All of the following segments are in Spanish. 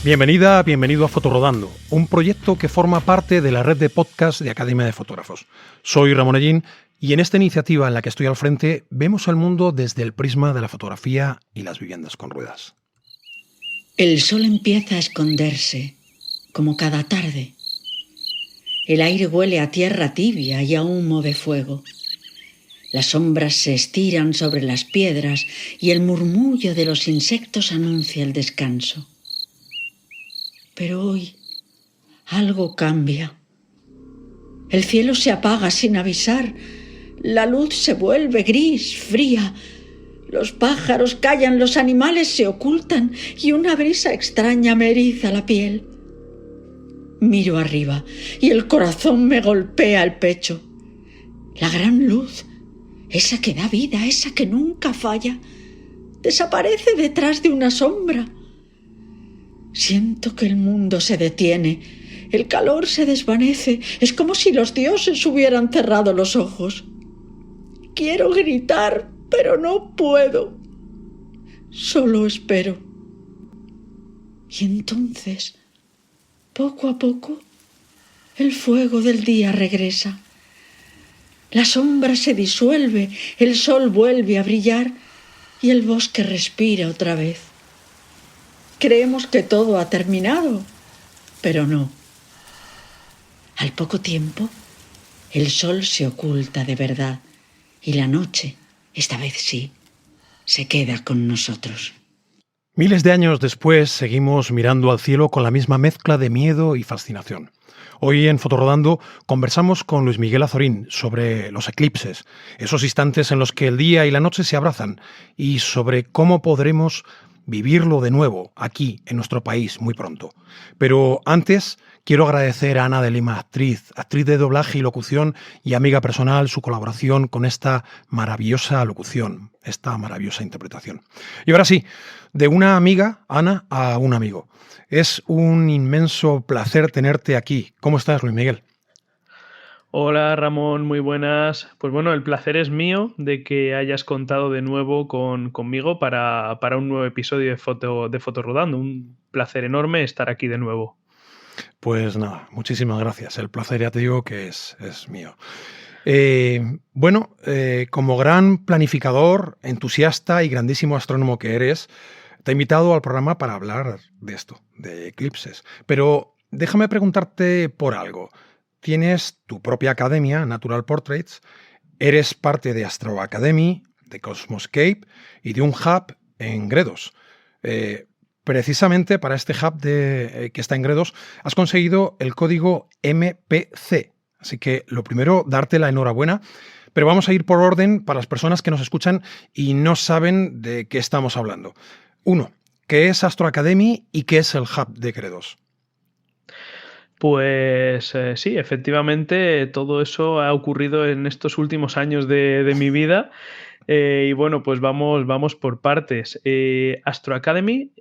Bienvenida, bienvenido a Fotorodando, un proyecto que forma parte de la red de podcast de Academia de Fotógrafos. Soy Ramón Ellín y en esta iniciativa en la que estoy al frente vemos el mundo desde el prisma de la fotografía y las viviendas con ruedas. El sol empieza a esconderse, como cada tarde. El aire huele a tierra tibia y a humo de fuego. Las sombras se estiran sobre las piedras y el murmullo de los insectos anuncia el descanso. Pero hoy algo cambia. El cielo se apaga sin avisar. La luz se vuelve gris, fría. Los pájaros callan, los animales se ocultan y una brisa extraña me eriza la piel. Miro arriba y el corazón me golpea el pecho. La gran luz, esa que da vida, esa que nunca falla, desaparece detrás de una sombra. Siento que el mundo se detiene, el calor se desvanece, es como si los dioses hubieran cerrado los ojos. Quiero gritar, pero no puedo. Solo espero. Y entonces, poco a poco, el fuego del día regresa. La sombra se disuelve, el sol vuelve a brillar y el bosque respira otra vez. Creemos que todo ha terminado, pero no. Al poco tiempo, el sol se oculta de verdad y la noche, esta vez sí, se queda con nosotros. Miles de años después seguimos mirando al cielo con la misma mezcla de miedo y fascinación. Hoy en Fotorodando conversamos con Luis Miguel Azorín sobre los eclipses, esos instantes en los que el día y la noche se abrazan, y sobre cómo podremos vivirlo de nuevo aquí en nuestro país muy pronto. Pero antes quiero agradecer a Ana de Lima, actriz de doblaje y locución y amiga personal, su colaboración con esta maravillosa locución, esta maravillosa interpretación. Y ahora sí, de una amiga, Ana, a un amigo. Es un inmenso placer tenerte aquí. ¿Cómo estás, Luis Miguel? Hola Ramón, muy buenas. Pues bueno, el placer es mío de que hayas contado de nuevo conmigo para un nuevo episodio de Fotorodando. Un placer enorme estar aquí de nuevo. Pues nada, muchísimas gracias. El placer ya te digo que es mío. Como gran planificador, entusiasta y grandísimo astrónomo que eres, te he invitado al programa para hablar de esto, de eclipses. Pero déjame preguntarte por algo. Tienes tu propia academia, Natural Portraits, eres parte de Astro Academy, de Cosmoscape y de un hub en Gredos. Precisamente para este hub que está en Gredos has conseguido el código MPC. Así que lo primero, darte la enhorabuena. Pero vamos a ir por orden para las personas que nos escuchan y no saben de qué estamos hablando. 1. ¿Qué es Astro Academy y qué es el hub de Gredos? Pues sí, efectivamente, todo eso ha ocurrido en estos últimos años de mi vida. Y bueno, pues vamos por partes. Astro Academy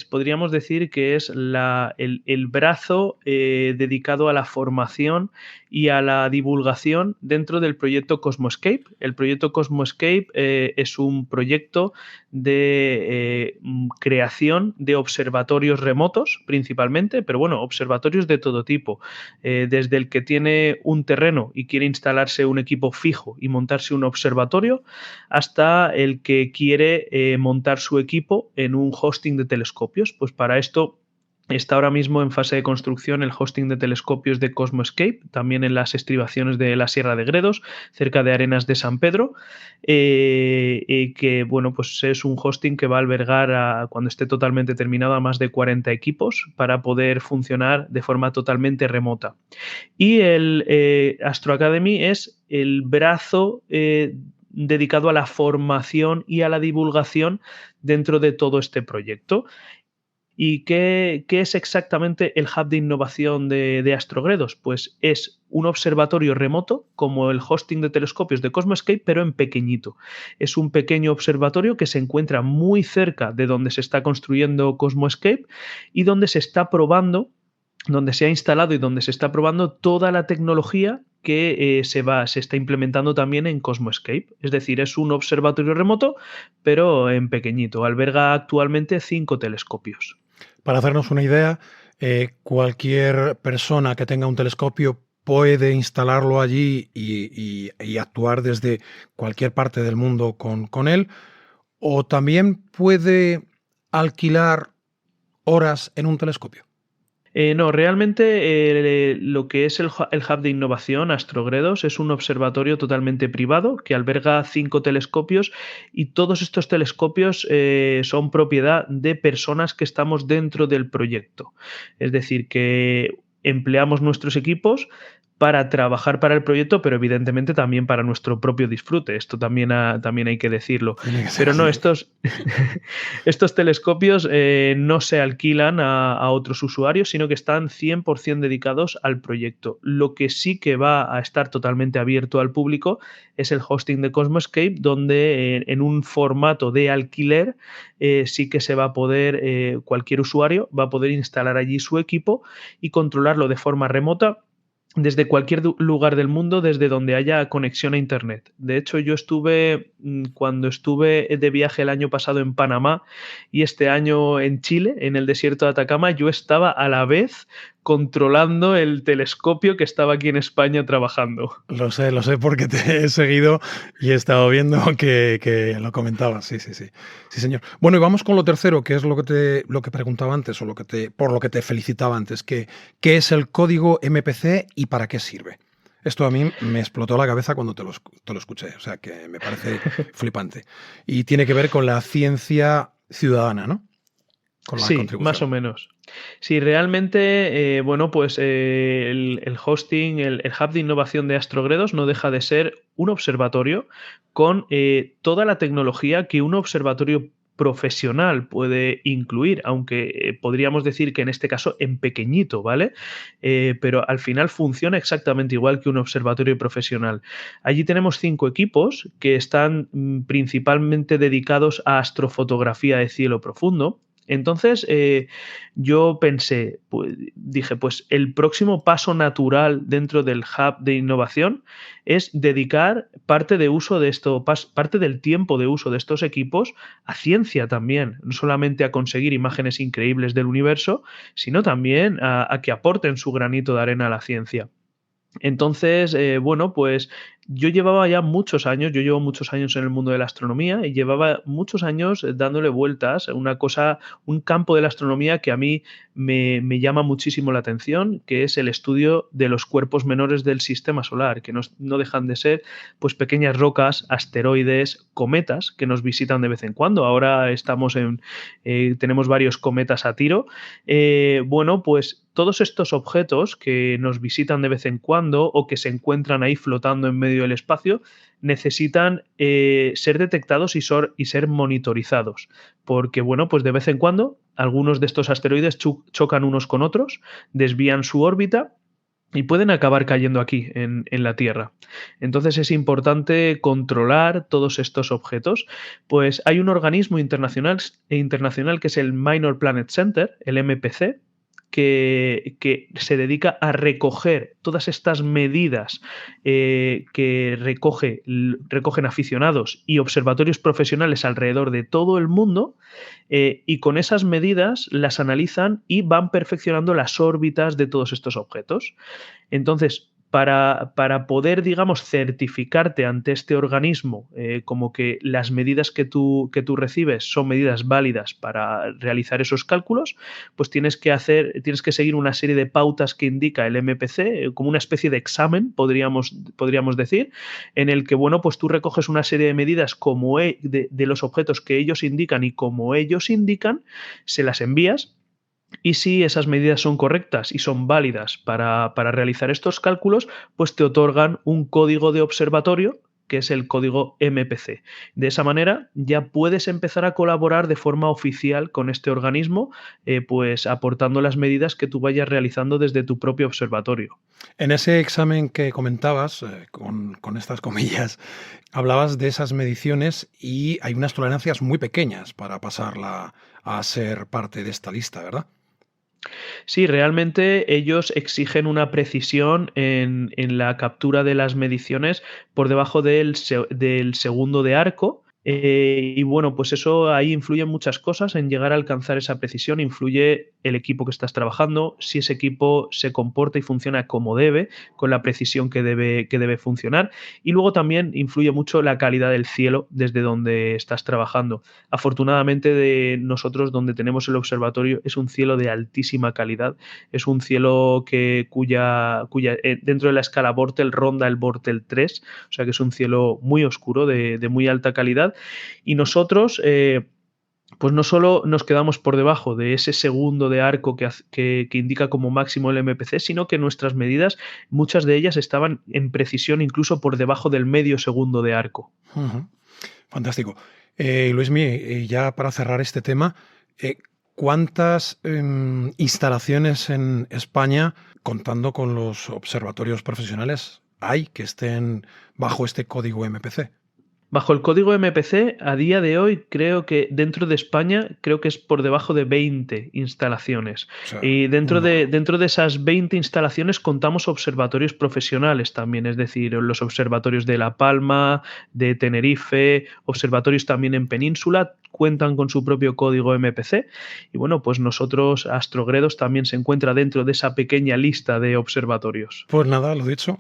podríamos decir que es el brazo dedicado a la formación y a la divulgación dentro del proyecto Cosmoscape. El proyecto Cosmoscape es un proyecto de creación de observatorios remotos principalmente, pero bueno, observatorios de todo tipo, desde el que tiene un terreno y quiere instalarse un equipo fijo y montarse un observatorio, hasta el que quiere montar su equipo en un hosting de telescopios. Pues para esto está ahora mismo en fase de construcción el hosting de telescopios de Cosmoscape, también en las estribaciones de la Sierra de Gredos, cerca de Arenas de San Pedro, que bueno, pues es un hosting que va a albergar, cuando esté totalmente terminado, a más de 40 equipos para poder funcionar de forma totalmente remota. Y el Astro Academy es el brazo dedicado a la formación y a la divulgación dentro de todo este proyecto. ¿Y qué es exactamente el Hub de Innovación de Astrogredos? Pues es un observatorio remoto, como el hosting de telescopios de Cosmoscape, pero en pequeñito. Es un pequeño observatorio que se encuentra muy cerca de donde se está construyendo Cosmoscape y donde se está probando, donde se ha instalado y donde se está probando toda la tecnología que se está implementando también en Cosmoscape. Es decir, es un observatorio remoto, pero en pequeñito. Alberga actualmente 5 telescopios. Para hacernos una idea, cualquier persona que tenga un telescopio puede instalarlo allí y actuar desde cualquier parte del mundo con él, o también puede alquilar horas en un telescopio. No, realmente lo que es el Hub de Innovación Astrogredos es un observatorio totalmente privado que alberga 5 telescopios y todos estos telescopios son propiedad de personas que estamos dentro del proyecto. Es decir, que empleamos nuestros equipos para trabajar para el proyecto, pero evidentemente también para nuestro propio disfrute. Esto también hay que decirlo. Tiene que ser Pero no, así. estos telescopios no se alquilan a otros usuarios, sino que están 100% dedicados al proyecto. Lo que sí que va a estar totalmente abierto al público es el hosting de Cosmoscape, donde en un formato de alquiler sí que se va a poder, cualquier usuario va a poder instalar allí su equipo y controlarlo de forma remota desde cualquier lugar del mundo, desde donde haya conexión a Internet. De hecho, yo cuando estuve de viaje el año pasado en Panamá y este año en Chile, en el desierto de Atacama, yo estaba a la vez controlando el telescopio que estaba aquí en España trabajando. Lo sé porque te he seguido y he estado viendo que lo comentabas. Sí, sí, sí. Sí, señor. Bueno, y vamos con lo tercero, que es lo que preguntaba antes, o por lo que te felicitaba antes, ¿qué es el código MPC y para qué sirve? Esto a mí me explotó la cabeza cuando te lo escuché, o sea que me parece flipante. Y tiene que ver con la ciencia ciudadana, ¿no? Con la Sí, más contribución. o menos. Sí, realmente, bueno, pues el hosting, el hub de innovación de Astrogredos no deja de ser un observatorio con toda la tecnología que un observatorio profesional puede incluir, aunque podríamos decir que en este caso en pequeñito, ¿vale? Pero al final funciona exactamente igual que un observatorio profesional. Allí tenemos 5 equipos que están principalmente dedicados a astrofotografía de cielo profundo. Entonces, yo pensé, dije, pues el próximo paso natural dentro del hub de innovación es dedicar parte parte del tiempo de uso de estos equipos a ciencia también, no solamente a conseguir imágenes increíbles del universo, sino también a que aporten su granito de arena a la ciencia. Entonces, bueno, pues yo llevo muchos años en el mundo de la astronomía y llevaba muchos años dándole vueltas a un campo de la astronomía que a mí me llama muchísimo la atención, que es el estudio de los cuerpos menores del sistema solar, que no dejan de ser pues pequeñas rocas, asteroides, cometas que nos visitan de vez en cuando. Ahora tenemos varios cometas a tiro. Bueno, pues todos estos objetos que nos visitan de vez en cuando o que se encuentran ahí flotando en medio del espacio necesitan ser detectados y ser monitorizados. Porque, bueno, pues de vez en cuando algunos de estos asteroides chocan unos con otros, desvían su órbita y pueden acabar cayendo aquí en la Tierra. Entonces es importante controlar todos estos objetos. Pues hay un organismo internacional que es el Minor Planet Center, el MPC, que se dedica a recoger todas estas medidas que recogen aficionados y observatorios profesionales alrededor de todo el mundo, y con esas medidas las analizan y van perfeccionando las órbitas de todos estos objetos. Entonces, para poder, digamos, certificarte ante este organismo como que las medidas que tú recibes son medidas válidas para realizar esos cálculos, pues tienes que seguir una serie de pautas que indica el MPC, como una especie de examen, podríamos decir, en el que, bueno, pues tú recoges una serie de medidas de los objetos que ellos indican y como ellos indican, se las envías. Y si esas medidas son correctas y son válidas para realizar estos cálculos, pues te otorgan un código de observatorio, que es el código MPC. De esa manera ya puedes empezar a colaborar de forma oficial con este organismo, pues aportando las medidas que tú vayas realizando desde tu propio observatorio. En ese examen que comentabas, con estas comillas, hablabas de esas mediciones y hay unas tolerancias muy pequeñas para pasarla a ser parte de esta lista, ¿verdad? Sí, realmente ellos exigen una precisión en la captura de las mediciones por debajo del segundo de arco, Y bueno, pues eso ahí influyen muchas cosas en llegar a alcanzar esa precisión. Influye el equipo que estás trabajando, si ese equipo se comporta y funciona como debe, con la precisión que debe funcionar. Y luego también influye mucho la calidad del cielo desde donde estás trabajando. Afortunadamente de nosotros donde tenemos el observatorio es un cielo de altísima calidad. Es un cielo cuya dentro de la escala Bortel ronda el Bortel 3, o sea que es un cielo muy oscuro de muy alta calidad. Y nosotros, pues no solo nos quedamos por debajo de ese segundo de arco que indica como máximo el MPC, sino que nuestras medidas, muchas de ellas estaban en precisión incluso por debajo del medio segundo de arco. Uh-huh. Fantástico. Luismi, ya para cerrar este tema, ¿cuántas instalaciones en España, contando con los observatorios profesionales, hay que estén bajo este código MPC? Bajo el código MPC, a día de hoy, creo que dentro de España, creo que es por debajo de 20 instalaciones. O sea, Y dentro de esas 20 instalaciones contamos observatorios profesionales también, es decir, los observatorios de La Palma, de Tenerife, observatorios también en Península, cuentan con su propio código MPC. Y bueno, pues nosotros, Astrogredos, también se encuentra dentro de esa pequeña lista de observatorios. Pues nada, lo dicho.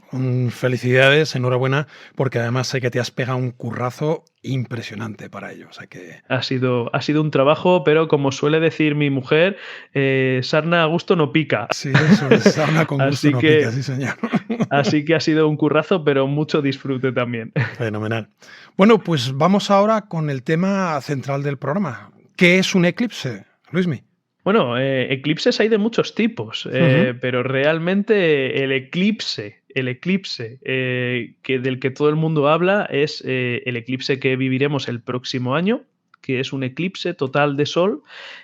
Felicidades, enhorabuena, porque además sé que te has pegado un currazo impresionante para ello. O sea que... Ha sido un trabajo, pero como suele decir mi mujer, sarna a gusto no pica. Sí, eso es, sarna con gusto no pica, sí señor. Así que ha sido un currazo, pero mucho disfrute también. Fenomenal. Bueno, pues vamos ahora con el tema central del programa. ¿Qué es un eclipse, Luismi? Bueno, eclipses hay de muchos tipos, pero realmente el eclipse del que todo el mundo habla es el eclipse que viviremos el próximo año, que es un eclipse total de sol,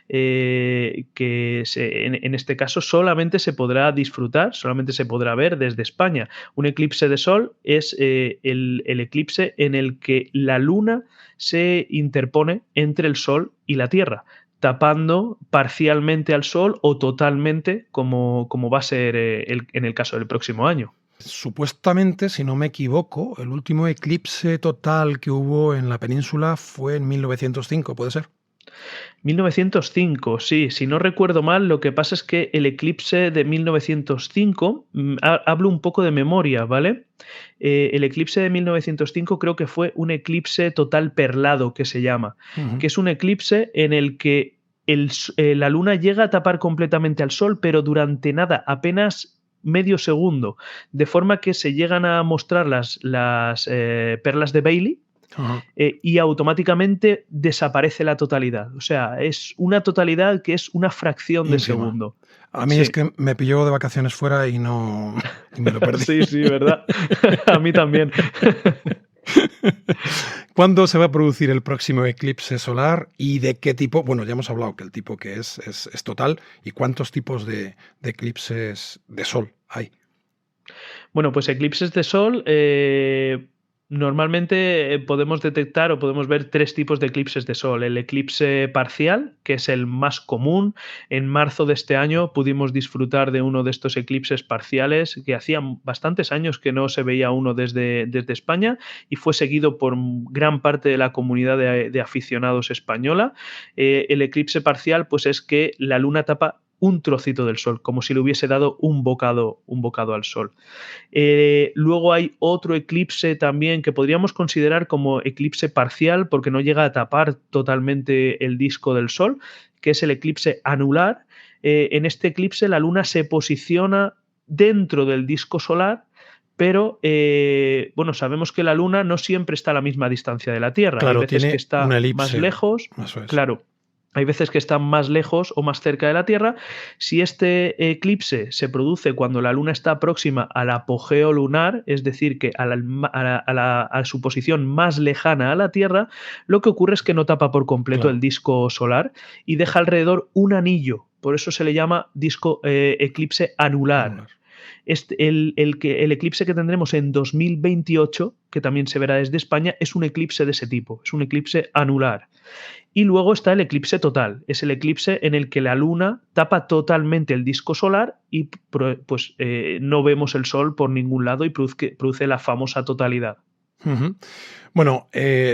que en este caso solamente se podrá disfrutar, solamente se podrá ver desde España. Un eclipse de sol es el eclipse en el que la luna se interpone entre el sol y la Tierra, tapando parcialmente al sol o totalmente, como va a ser en el caso del próximo año. Supuestamente, si no me equivoco, el último eclipse total que hubo en la península fue en 1905, ¿puede ser? 1905, sí, si no recuerdo mal, lo que pasa es que el eclipse de 1905, hablo un poco de memoria, ¿vale? El eclipse de 1905 creo que fue un eclipse total perlado, que se llama, que es un eclipse en el que la luna llega a tapar completamente al sol, pero durante nada, apenas medio segundo, de forma que se llegan a mostrar las perlas de Bailey, y automáticamente desaparece la totalidad. O sea, es una totalidad que es una fracción de segundo. A mí es que me pilló de vacaciones fuera y me lo perdí. Sí, ¿verdad? A mí también. ¿Cuándo se va a producir el próximo eclipse solar y de qué tipo? Bueno, ya hemos hablado que el tipo que es total. ¿Y cuántos tipos de eclipses de sol hay? Bueno, pues eclipses de sol... Normalmente podemos detectar o podemos ver tres tipos de eclipses de sol. El eclipse parcial, que es el más común. En marzo de este año pudimos disfrutar de uno de estos eclipses parciales, que hacían bastantes años que no se veía uno desde España, y fue seguido por gran parte de la comunidad de aficionados española. El eclipse parcial, pues es que la luna tapa un trocito del sol, como si le hubiese dado un bocado al sol. Luego hay otro eclipse también que podríamos considerar como eclipse parcial porque no llega a tapar totalmente el disco del sol, que es el eclipse anular. En este eclipse la luna se posiciona dentro del disco solar, pero bueno, sabemos que la luna no siempre está a la misma distancia de la Tierra. Claro, hay veces tiene que está una elipse, más lejos. Eso es. Claro. Hay veces que están más lejos o más cerca de la Tierra. Si este eclipse se produce cuando la Luna está próxima al apogeo lunar, es decir, que a su posición más lejana a la Tierra, lo que ocurre es que no tapa por completo el disco solar y deja alrededor un anillo. Por eso se le llama eclipse anular. El eclipse que tendremos en 2028, que también se verá desde España, es un eclipse de ese tipo, es un eclipse anular. Y luego está el eclipse total, es el eclipse en el que la luna tapa totalmente el disco solar y pues no vemos el sol por ningún lado y produce la famosa totalidad. Ujú. Bueno,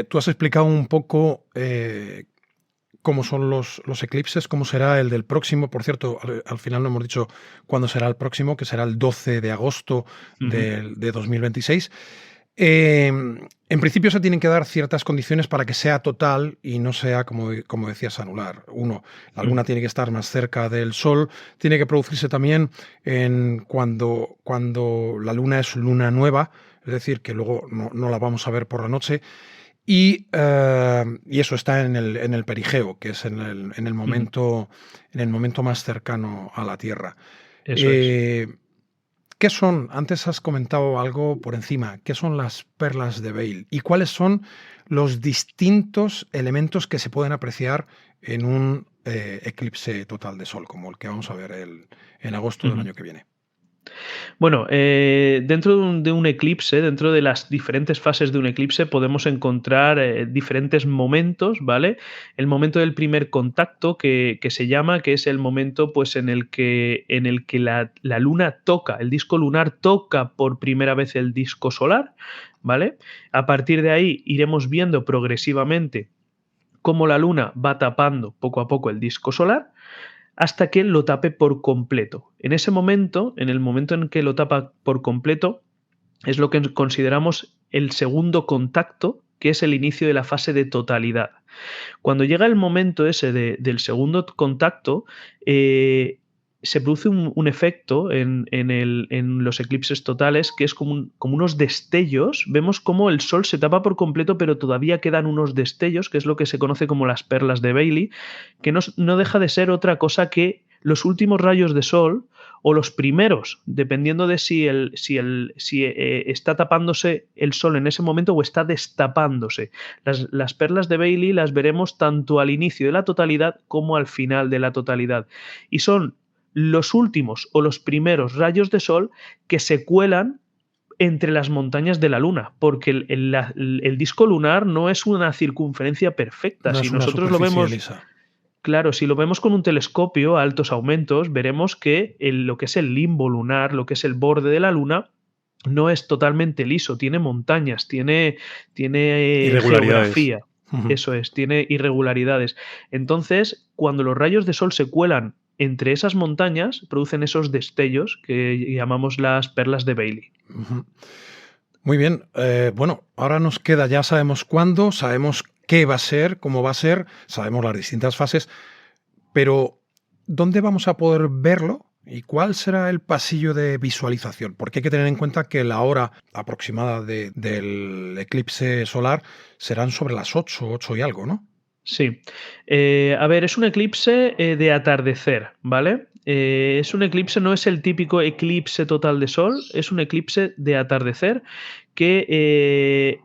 tú has explicado un poco cómo son los eclipses, cómo será el del próximo. Por cierto, al final no hemos dicho cuándo será el próximo, que será el 12 de agosto Ujú. de 2026. En principio se tienen que dar ciertas condiciones para que sea total y no sea, como decías, anular. Uno, la Mm. Luna tiene que estar más cerca del Sol, tiene que producirse también cuando la Luna es luna nueva, es decir, que luego no la vamos a ver por la noche. Y eso está en el perigeo, que es Ujú. en el momento más cercano a la Tierra. Eso es. Eh, ¿Qué son? Antes has comentado algo por encima. ¿Qué son las perlas de Bale? ¿Y cuáles son los distintos elementos que se pueden apreciar en un eclipse total de Sol, como el que vamos a ver en agosto del Ujú. año que viene? Bueno, dentro de un eclipse, dentro de las diferentes fases de un eclipse, podemos encontrar diferentes momentos, ¿vale? El momento del primer contacto que se llama, que es el momento pues, en el que la luna toca, el disco lunar toca por primera vez el disco solar, ¿vale? A partir de ahí iremos viendo progresivamente cómo la luna va tapando poco a poco el disco solar hasta que lo tape por completo. En ese momento, en el momento en que lo tapa por completo, es lo que consideramos el segundo contacto, que es el inicio de la fase de totalidad. Cuando llega el momento ese del segundo contacto, se produce un efecto en los eclipses totales que es como unos destellos. Vemos cómo el sol se tapa por completo, pero todavía quedan unos destellos, que es lo que se conoce como las perlas de Bailey, que no deja de ser otra cosa que los últimos rayos de sol o los primeros, dependiendo de si está tapándose el sol en ese momento o está destapándose. Las perlas de Bailey las veremos tanto al inicio de la totalidad como al final de la totalidad. Y son los últimos o los primeros rayos de sol que se cuelan entre las montañas de la Luna, porque el disco lunar no es una circunferencia perfecta. No Si es una nosotros lo superficie vemos, lisa. claro, si lo vemos con un telescopio a altos aumentos, veremos que lo que es el limbo lunar, lo que es el borde de la Luna, no es totalmente liso, tiene montañas, tiene Irregularidades. geografía, Ujú. eso es, tiene irregularidades. Entonces, cuando los rayos de sol se cuelan entre esas montañas, producen esos destellos que llamamos las perlas de Bailey. Ujú. Muy bien. Bueno, ahora nos queda, ya sabemos cuándo, sabemos qué va a ser, cómo va a ser, sabemos las distintas fases, pero ¿dónde vamos a poder verlo? ¿Y cuál será el pasillo de visualización? Porque hay que tener en cuenta que la hora aproximada del eclipse solar serán sobre las 8 y algo, ¿no? Sí. A ver, es un eclipse de atardecer, ¿vale? Es un eclipse, no es el típico eclipse total de sol, es un eclipse de atardecer que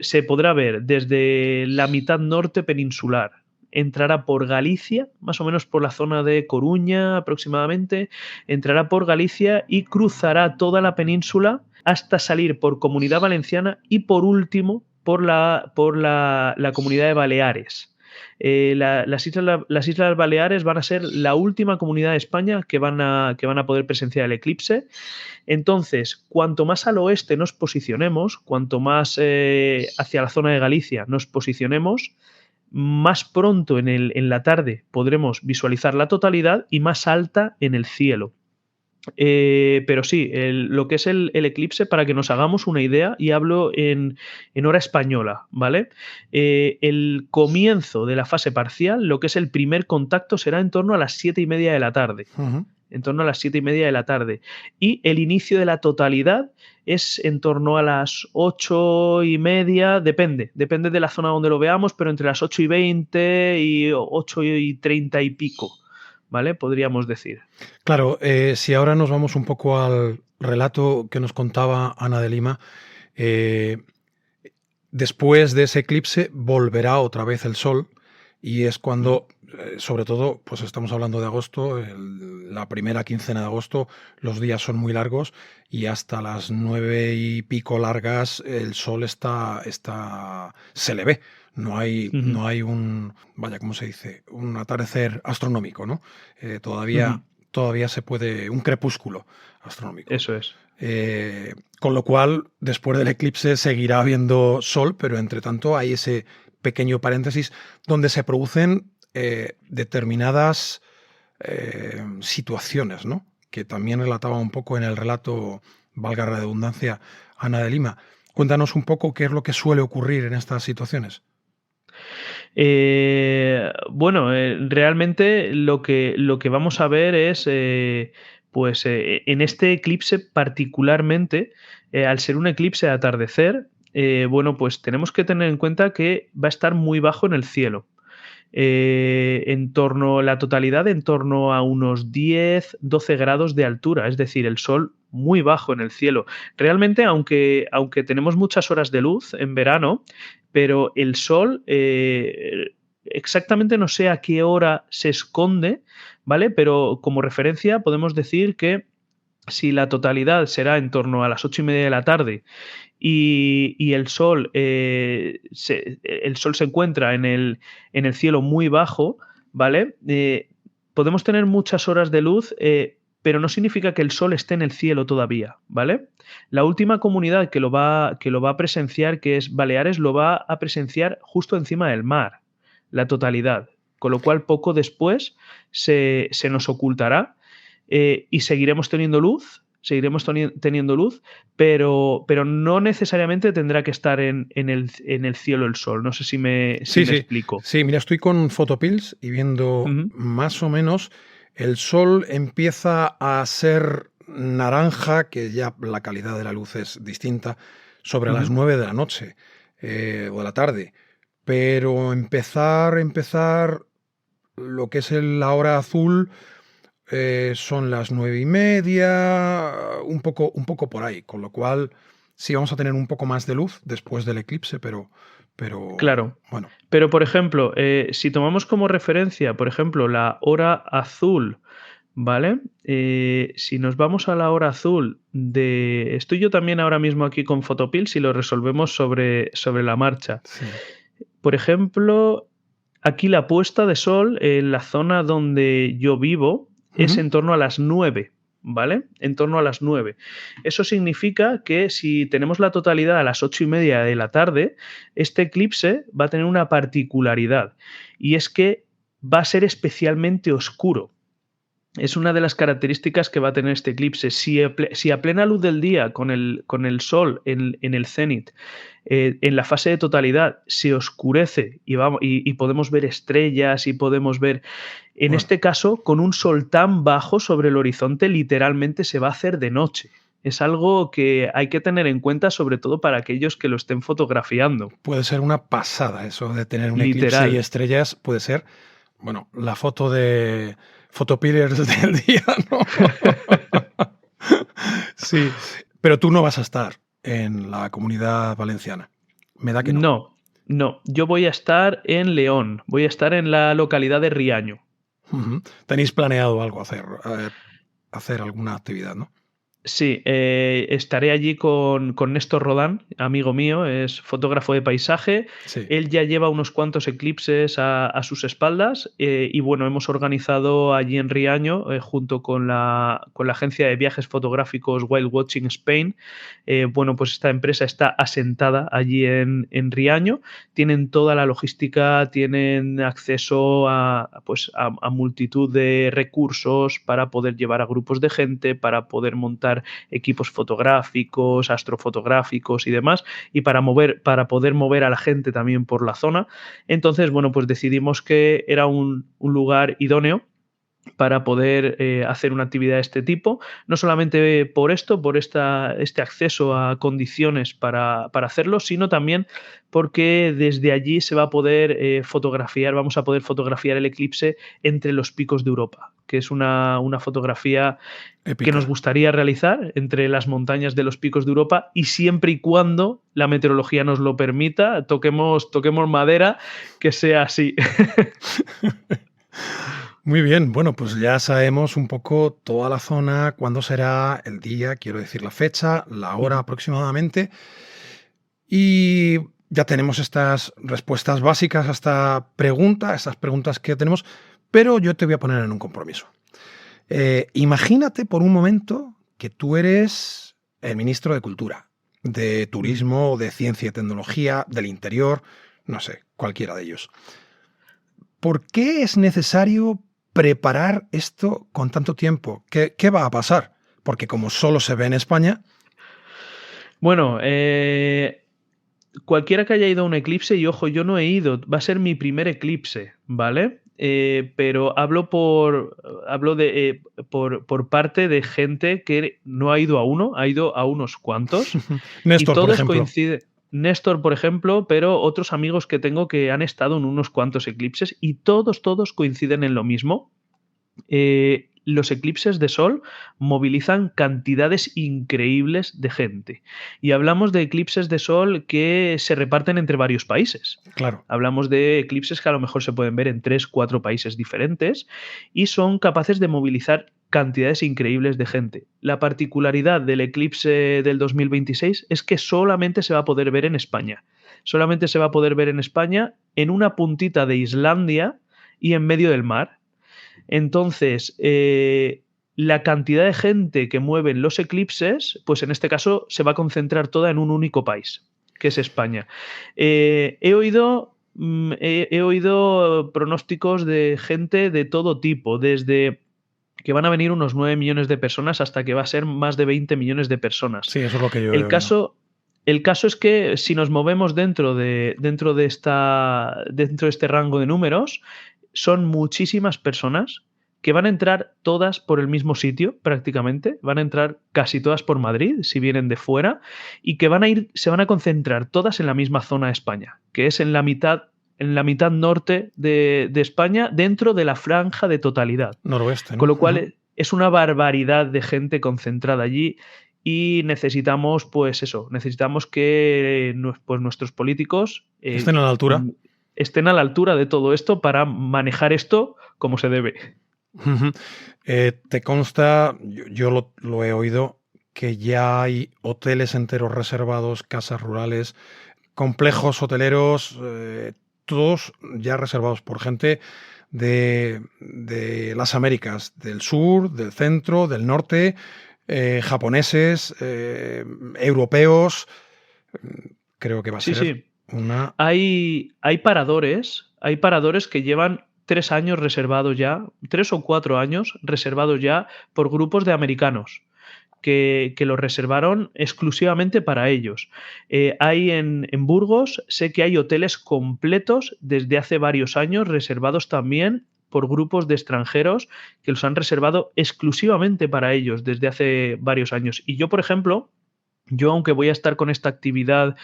se podrá ver desde la mitad norte peninsular. Entrará por Galicia, más o menos por la zona de Coruña aproximadamente, entrará por Galicia y cruzará toda la península hasta salir por Comunidad Valenciana y por último por la Comunidad de Baleares. Las Islas Baleares van a ser la última comunidad de España que van a poder presenciar el eclipse. Entonces, cuanto más al oeste nos posicionemos, cuanto más hacia la zona de Galicia nos posicionemos, más pronto en la tarde podremos visualizar la totalidad y más alta en el cielo. Pero sí, lo que es el eclipse, para que nos hagamos una idea, y hablo en hora española, ¿vale? El comienzo de la fase parcial, lo que es el primer contacto, será en torno a las 7:30 de la tarde. Ujú. En torno a las 7:30 de la tarde. Y el inicio de la totalidad es en torno a las 8:30, depende de la zona donde lo veamos, pero entre las 8:20 y 8:30 y pico, ¿vale? Podríamos decir. Claro, si ahora nos vamos un poco al relato que nos contaba Ana de Lima, eh, después de ese eclipse volverá otra vez el sol y es Mm. cuando, sobre todo, pues estamos hablando de agosto, la primera quincena de agosto, los días son muy largos y hasta las 9 y pico largas el sol se le ve. No hay un, vaya, ¿cómo se dice? Un atardecer astronómico, ¿no? Ujú. Todavía todavía se puede, un crepúsculo astronómico. Eso es. Con lo cual, después del eclipse seguirá habiendo sol, pero entre tanto hay ese pequeño paréntesis donde se producen determinadas situaciones, ¿no? Que también relataba un poco en el relato, valga la redundancia, Ana de Lima. Cuéntanos un poco qué es lo que suele ocurrir en estas situaciones. Realmente lo que vamos a ver es, en este eclipse particularmente, al ser un eclipse de atardecer, pues tenemos que tener en cuenta que va a estar muy bajo en el cielo. La totalidad en torno a unos 10-12 grados de altura, es decir, el sol muy bajo en el cielo. Realmente, aunque tenemos muchas horas de luz en verano, pero el sol exactamente no sé a qué hora se esconde, ¿vale? Pero como referencia podemos decir que si la totalidad será en torno a las 8:30 de la tarde y el sol se encuentra en el cielo muy bajo, ¿vale? Podemos tener muchas horas de luz, pero no significa que el sol esté en el cielo todavía, ¿vale? La última comunidad que lo va a presenciar, que es Baleares, lo va a presenciar justo encima del mar, la totalidad, con lo cual poco después se nos ocultará y seguiremos teniendo luz, pero no necesariamente tendrá que estar en el cielo el sol. No sé si me explico. Sí, mira, estoy con Photopills y viendo más o menos el sol empieza a ser naranja, que ya la calidad de la luz es distinta, sobre las 9 de la noche o de la tarde. Pero empezar lo que es la hora azul son las 9:30, un poco por ahí, con lo cual sí vamos a tener un poco más de luz después del eclipse, pero claro. Bueno. Pero, por ejemplo, si tomamos como referencia, por ejemplo, la hora azul, ¿vale? Si nos vamos a la hora azul estoy yo también ahora mismo aquí con Photopills y lo resolvemos sobre la marcha. Sí. Por ejemplo, aquí la puesta de sol en la zona donde yo vivo es en torno a las 9, ¿vale? En torno a las 9. Eso significa que si tenemos la totalidad a las 8:30 de la tarde, este eclipse va a tener una particularidad y es que va a ser especialmente oscuro. Es una de las características que va a tener este eclipse. Si a plena luz del día, con el sol en el cenit, en la fase de totalidad, se oscurece y podemos ver estrellas y podemos ver... En este caso, con un sol tan bajo sobre el horizonte, literalmente se va a hacer de noche. Es algo que hay que tener en cuenta, sobre todo para aquellos que lo estén fotografiando. Puede ser una pasada eso de tener un Literal. Eclipse y estrellas. Puede ser, bueno, la foto de Photopillers del día, ¿no? Sí, pero tú no vas a estar en la Comunidad Valenciana. Me da que no. No. Yo voy a estar en León. Voy a estar en la localidad de Riaño. ¿Tenéis planeado algo hacer alguna actividad, no? Sí, estaré allí con Néstor Rodán, amigo mío, es fotógrafo de paisaje. Sí. Él ya lleva unos cuantos eclipses a sus espaldas y bueno, hemos organizado allí en Riaño, junto con la agencia de viajes fotográficos Wild Watching Spain. Pues esta empresa está asentada allí en Riaño. Tienen toda la logística, tienen acceso a multitud de recursos para poder llevar a grupos de gente, para poder montar equipos fotográficos, astrofotográficos y demás, y para poder mover a la gente también por la zona. Entonces, pues decidimos que era un lugar idóneo para poder hacer una actividad de este tipo, no solamente por este acceso a condiciones para hacerlo, sino también porque desde allí se va a poder vamos a poder fotografiar el eclipse entre los picos de Europa, que es una fotografía épica que nos gustaría realizar entre las montañas de los picos de Europa, y siempre y cuando la meteorología nos lo permita, toquemos madera, que sea así. Muy bien, bueno, pues ya sabemos un poco toda la zona, cuándo será el día, quiero decir la fecha, la hora aproximadamente, y ya tenemos estas respuestas básicas a estas preguntas que tenemos, pero yo te voy a poner en un compromiso. Imagínate por un momento que tú eres el ministro de Cultura, de Turismo, de Ciencia y Tecnología, del Interior, no sé, cualquiera de ellos. ¿Por qué es necesario preparar esto con tanto tiempo? ¿Qué va a pasar? Porque como solo se ve en España... Bueno, cualquiera que haya ido a un eclipse, y ojo, yo no he ido, va a ser mi primer eclipse, ¿vale? Pero hablo por parte de gente que no ha ido a uno, ha ido a unos cuantos. Néstor, y todos por ejemplo. coinciden. Néstor, por ejemplo, pero otros amigos que tengo que han estado en unos cuantos eclipses y todos coinciden en lo mismo. Los eclipses de sol movilizan cantidades increíbles de gente. Y hablamos de eclipses de sol que se reparten entre varios países. Claro. Hablamos de eclipses que a lo mejor se pueden ver en 3-4 países diferentes y son capaces de movilizar cantidades increíbles de gente. La particularidad del eclipse del 2026 es que solamente se va a poder ver en España. Solamente se va a poder ver en España, en una puntita de Islandia y en medio del mar. Entonces, la cantidad de gente que mueven los eclipses, pues en este caso se va a concentrar toda en un único país, que es España. He oído pronósticos de gente de todo tipo, desde que van a venir unos 9 millones de personas hasta que va a ser más de 20 millones de personas. Sí, eso es lo que yo he El caso es que si nos movemos dentro de este rango de números, son muchísimas personas que van a entrar todas por el mismo sitio, prácticamente. Van a entrar casi todas por Madrid, si vienen de fuera, y que se van a concentrar todas en la misma zona de España, que es en la mitad norte de España, dentro de la franja de totalidad. Noroeste, ¿no? Con lo cual es una barbaridad de gente concentrada allí. Y necesitamos, pues eso, que pues nuestros políticos estén a la altura. Estén a la altura de todo esto para manejar esto como se debe. Te consta, yo lo he oído, que ya hay hoteles enteros reservados, casas rurales, complejos hoteleros, todos ya reservados por gente de las Américas, del sur, del centro, del norte, japoneses, europeos. Creo que va a ser... Sí. Hay paradores que llevan 3 años reservados ya, 3 o 4 años reservados ya por grupos de americanos que los reservaron exclusivamente para ellos. Hay en Burgos, sé que hay hoteles completos desde hace varios años reservados también por grupos de extranjeros que los han reservado exclusivamente para ellos desde hace varios años. Y yo, por ejemplo, aunque voy a estar con esta actividad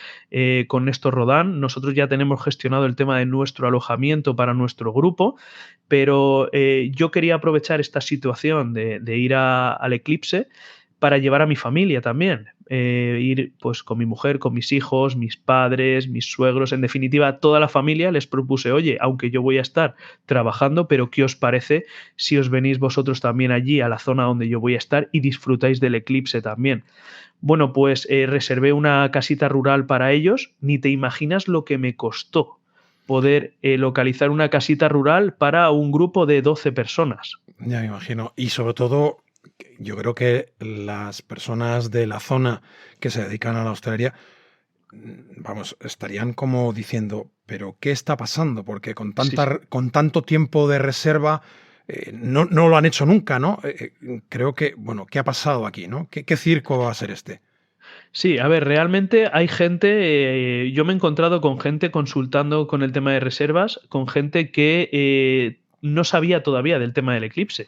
con Néstor Rodán, nosotros ya tenemos gestionado el tema de nuestro alojamiento para nuestro grupo, pero yo quería aprovechar esta situación de ir al eclipse para llevar a mi familia también. Ir pues con mi mujer, con mis hijos, mis padres, mis suegros, en definitiva toda la familia. Les propuse, oye, aunque yo voy a estar trabajando, pero ¿qué os parece si os venís vosotros también allí a la zona donde yo voy a estar y disfrutáis del eclipse también? Bueno, pues reservé una casita rural para ellos. Ni te imaginas lo que me costó poder localizar una casita rural para un grupo de 12 personas. Ya me imagino. Y sobre todo, yo creo que las personas de la zona que se dedican a la hostelería, vamos, estarían como diciendo, ¿pero qué está pasando? Porque con tanto tiempo de reserva... No lo han hecho nunca, ¿no? Creo que, bueno, ¿qué ha pasado aquí, no? ¿Qué circo va a ser este? Sí, a ver, realmente hay gente, yo me he encontrado con gente consultando con el tema de reservas, con gente que no sabía todavía del tema del eclipse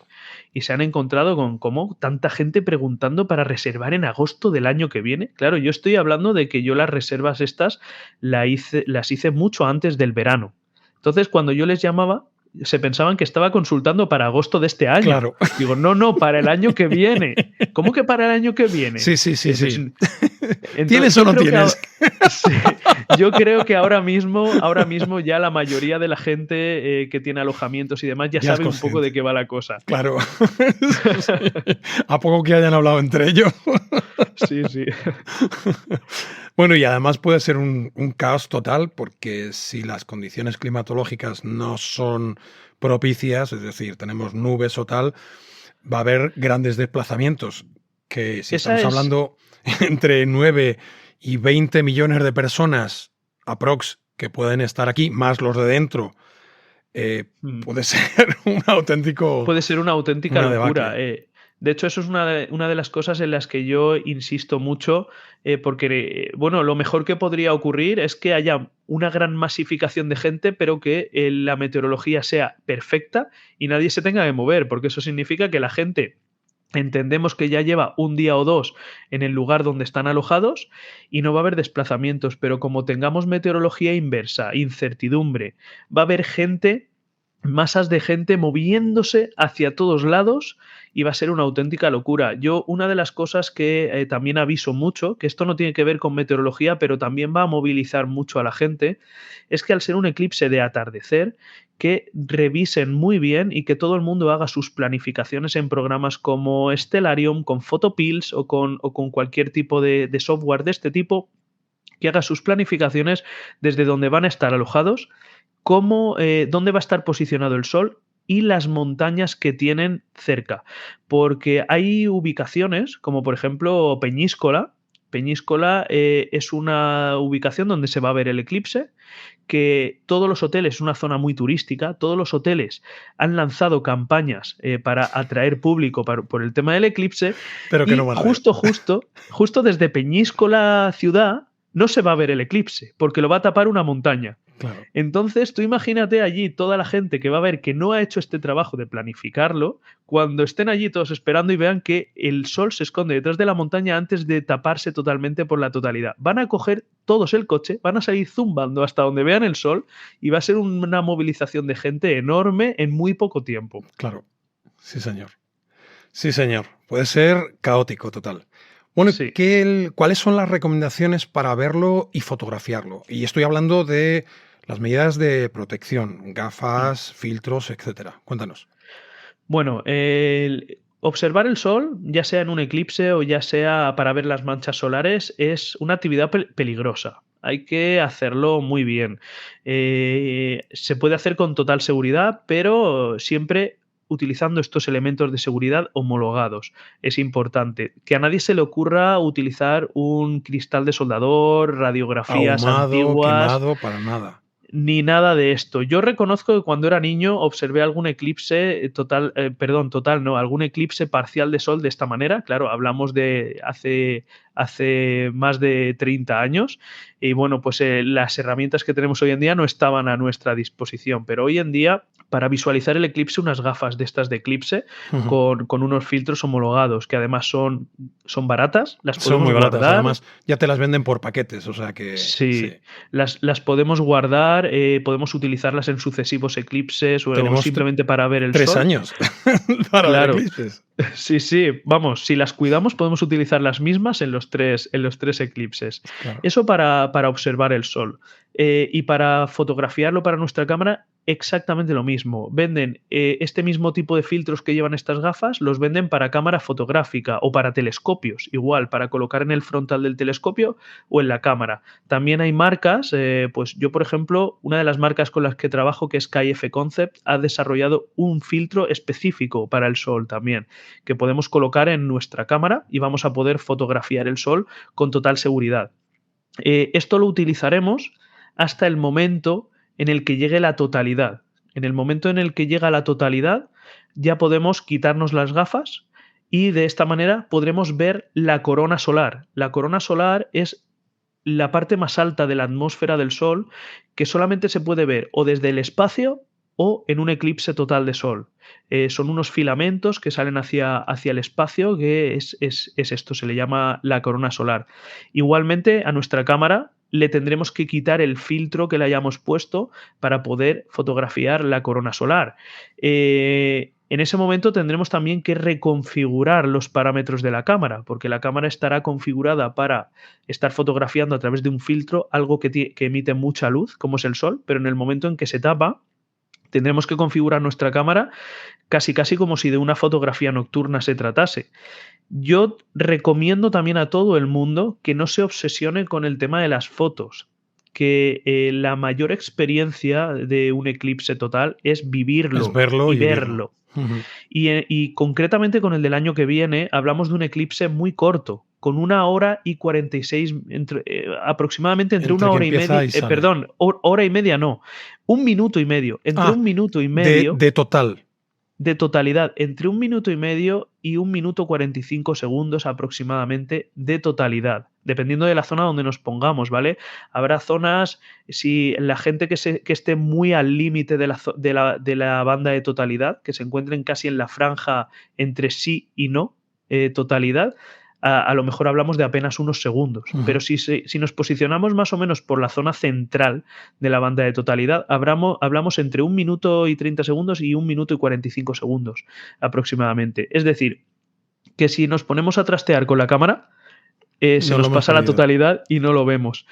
y se han encontrado con cómo tanta gente preguntando para reservar en agosto del año que viene. Claro, yo estoy hablando de que yo las reservas estas las hice mucho antes del verano. Entonces, cuando yo les llamaba, se pensaban que estaba consultando para agosto de este año. Claro. Digo, no, para el año que viene. ¿Cómo que para el año que viene? Sí. Entonces, ¿Tienes o no tienes? Sí, yo creo que ahora mismo ya la mayoría de la gente que tiene alojamientos y demás ya sabe un poco de qué va la cosa. Claro. ¿A poco que hayan hablado entre ellos? Sí. Bueno, y además puede ser un caos total, porque si las condiciones climatológicas no son propicias, es decir, tenemos nubes o tal, va a haber grandes desplazamientos, que si Esa estamos es, hablando entre 9 y 20 millones de personas aprox que pueden estar aquí, más los de dentro, mm, puede ser un auténtico, puede ser una auténtica una locura. debacle. De hecho, eso es una de las cosas en las que yo insisto mucho, porque, bueno, lo mejor que podría ocurrir es que haya una gran masificación de gente, pero que la meteorología sea perfecta y nadie se tenga que mover, porque eso significa que la gente entendemos que ya lleva un día o dos en el lugar donde están alojados y no va a haber desplazamientos, pero como tengamos meteorología inversa, incertidumbre, va a haber gente, masas de gente moviéndose hacia todos lados y va a ser una auténtica locura. Yo, una de las cosas que también aviso mucho, que esto no tiene que ver con meteorología, pero también va a movilizar mucho a la gente, es que al ser un eclipse de atardecer, que revisen muy bien y que todo el mundo haga sus planificaciones en programas como Stellarium, con Photopills o con cualquier tipo de software de este tipo, que haga sus planificaciones desde donde van a estar alojados, dónde va a estar posicionado el Sol y las montañas que tienen cerca. Porque hay ubicaciones, como por ejemplo Peñíscola. Peñíscola es una ubicación donde se va a ver el eclipse, que todos los hoteles, es una zona muy turística, todos los hoteles han lanzado campañas para atraer público por el tema del eclipse Pero que no y van a ver. justo desde Peñíscola ciudad no se va a ver el eclipse porque lo va a tapar una montaña. Claro. Entonces, tú imagínate allí toda la gente que va a ver que no ha hecho este trabajo de planificarlo, cuando estén allí todos esperando y vean que el sol se esconde detrás de la montaña antes de taparse totalmente por la totalidad. Van a coger todos el coche, van a salir zumbando hasta donde vean el sol y va a ser una movilización de gente enorme en muy poco tiempo. Claro. Sí, señor. Sí, señor. Puede ser caótico total. Bueno, Sí. ¿cuáles son las recomendaciones para verlo y fotografiarlo? Y estoy hablando de las medidas de protección, gafas, filtros, etcétera. Cuéntanos. Bueno, observar el sol, ya sea en un eclipse o ya sea para ver las manchas solares, es una actividad peligrosa. Hay que hacerlo muy bien. Se puede hacer con total seguridad, pero siempre utilizando estos elementos de seguridad homologados. Es importante. Que a nadie se le ocurra utilizar un cristal de soldador, radiografías Ahumado, antiguas, quemado, para nada. ni nada de esto. Yo reconozco que cuando era niño observé algún eclipse total no, algún eclipse parcial de sol de esta manera. Claro, hablamos de hace más de 30 años y bueno, pues las herramientas que tenemos hoy en día no estaban a nuestra disposición, pero hoy en día para visualizar el eclipse unas gafas de estas de eclipse con unos filtros homologados que además son baratas, las Son podemos muy baratas. guardar. Además, ya te las venden por paquetes, o sea que Sí, las podemos guardar, podemos utilizarlas en sucesivos eclipses o Tenemos simplemente para ver el 3 sol. años para ver Claro, eclipses. sí, vamos, si las cuidamos podemos utilizar las mismas en los tres eclipses. Claro. Eso para observar el sol. Y para fotografiarlo para nuestra cámara, exactamente lo mismo. Venden este mismo tipo de filtros que llevan estas gafas, los venden para cámara fotográfica o para telescopios, igual, para colocar en el frontal del telescopio o en la cámara. También hay marcas, pues yo por ejemplo, una de las marcas con las que trabajo, que es KF Concept, ha desarrollado un filtro específico para el sol también, que podemos colocar en nuestra cámara y vamos a poder fotografiar el sol con total seguridad. Esto lo utilizaremos hasta el momento en el que llegue la totalidad. En el momento en el que llega la totalidad, ya podemos quitarnos las gafas y de esta manera podremos ver la corona solar. La corona solar es la parte más alta de la atmósfera del Sol que solamente se puede ver o desde el espacio o en un eclipse total de Sol. Son unos filamentos que salen hacia el espacio, que es esto, se le llama la corona solar. Igualmente, a nuestra cámara le tendremos que quitar el filtro que le hayamos puesto para poder fotografiar la corona solar. En ese momento tendremos también que reconfigurar los parámetros de la cámara, porque la cámara estará configurada para estar fotografiando a través de un filtro algo que emite mucha luz, como es el sol, pero en el momento en que se tapa, tendremos que configurar nuestra cámara casi como si de una fotografía nocturna se tratase. Yo recomiendo también a todo el mundo que no se obsesione con el tema de las fotos. que la mayor experiencia de un eclipse total es vivirlo Es verlo y y vivirlo. verlo. Y concretamente con el del año que viene hablamos de un eclipse muy corto, con 1 hora y 46, aproximadamente entre Entre 1 que hora y empieza media, y sale. perdón, hora y media no, 1 minuto y medio, entre 1 minuto y medio de total. de totalidad, entre 1 minuto y medio y 1 minuto 45 segundos aproximadamente de totalidad, dependiendo de la zona donde nos pongamos, ¿vale? Habrá zonas, si la gente que esté muy al límite de la banda de totalidad, que se encuentren casi en la franja entre sí y no, totalidad, a lo mejor hablamos de apenas unos segundos. Pero si nos posicionamos más o menos por la zona central de la banda de totalidad, hablamos entre 1 minuto y 30 segundos y 1 minuto y 45 segundos aproximadamente. Es decir, que si nos ponemos a trastear con la cámara, se No lo nos hemos pasa la perdido. totalidad y no lo vemos.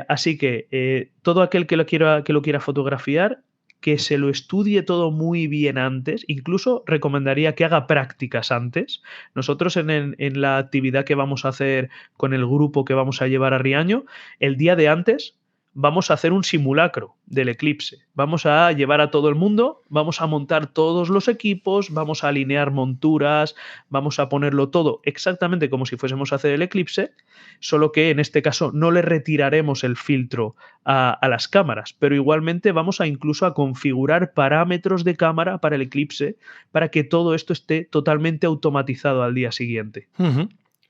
Así que todo aquel que lo quiera fotografiar, que se lo estudie todo muy bien antes. Incluso recomendaría que haga prácticas antes. Nosotros en la actividad que vamos a hacer con el grupo que vamos a llevar a Riaño, el día de antes vamos a hacer un simulacro del eclipse. Vamos a llevar a todo el mundo, vamos a montar todos los equipos, vamos a alinear monturas, vamos a ponerlo todo exactamente como si fuésemos a hacer el eclipse, solo que en este caso no le retiraremos el filtro a las cámaras, pero igualmente vamos a incluso a configurar parámetros de cámara para el eclipse para que todo esto esté totalmente automatizado al día siguiente.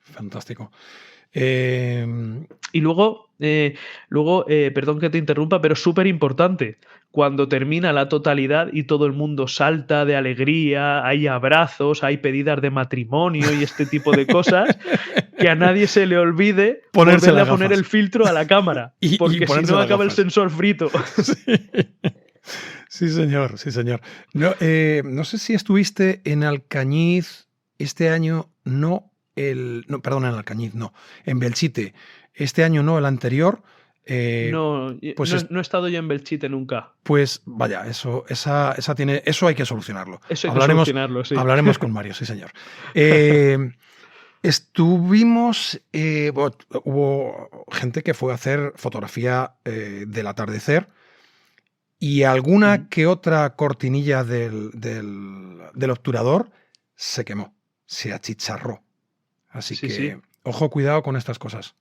Fantástico. Y luego, perdón que te interrumpa, pero súper importante, cuando termina la totalidad y todo el mundo salta de alegría, hay abrazos, hay pedidas de matrimonio y este tipo de cosas, que a nadie se le olvide Ponerse volverle las a poner gafas. el filtro a la cámara, Y porque si ponerse no las acaba el gafas. sensor frito. Sí, señor, sí, señor. No, no sé si estuviste en Alcañiz este año, perdón, en Alcañiz, no, en Belchite. Este año no, el anterior. Pues no he estado yo en Belchite nunca. Pues vaya, eso hay que solucionarlo. Eso hay que solucionarlo, sí. Hablaremos con Mario, sí, señor. Estuvimos, hubo gente que fue a hacer fotografía del atardecer y alguna que otra cortinilla del obturador se quemó, se achicharró. Así que, sí. ojo, cuidado con estas cosas.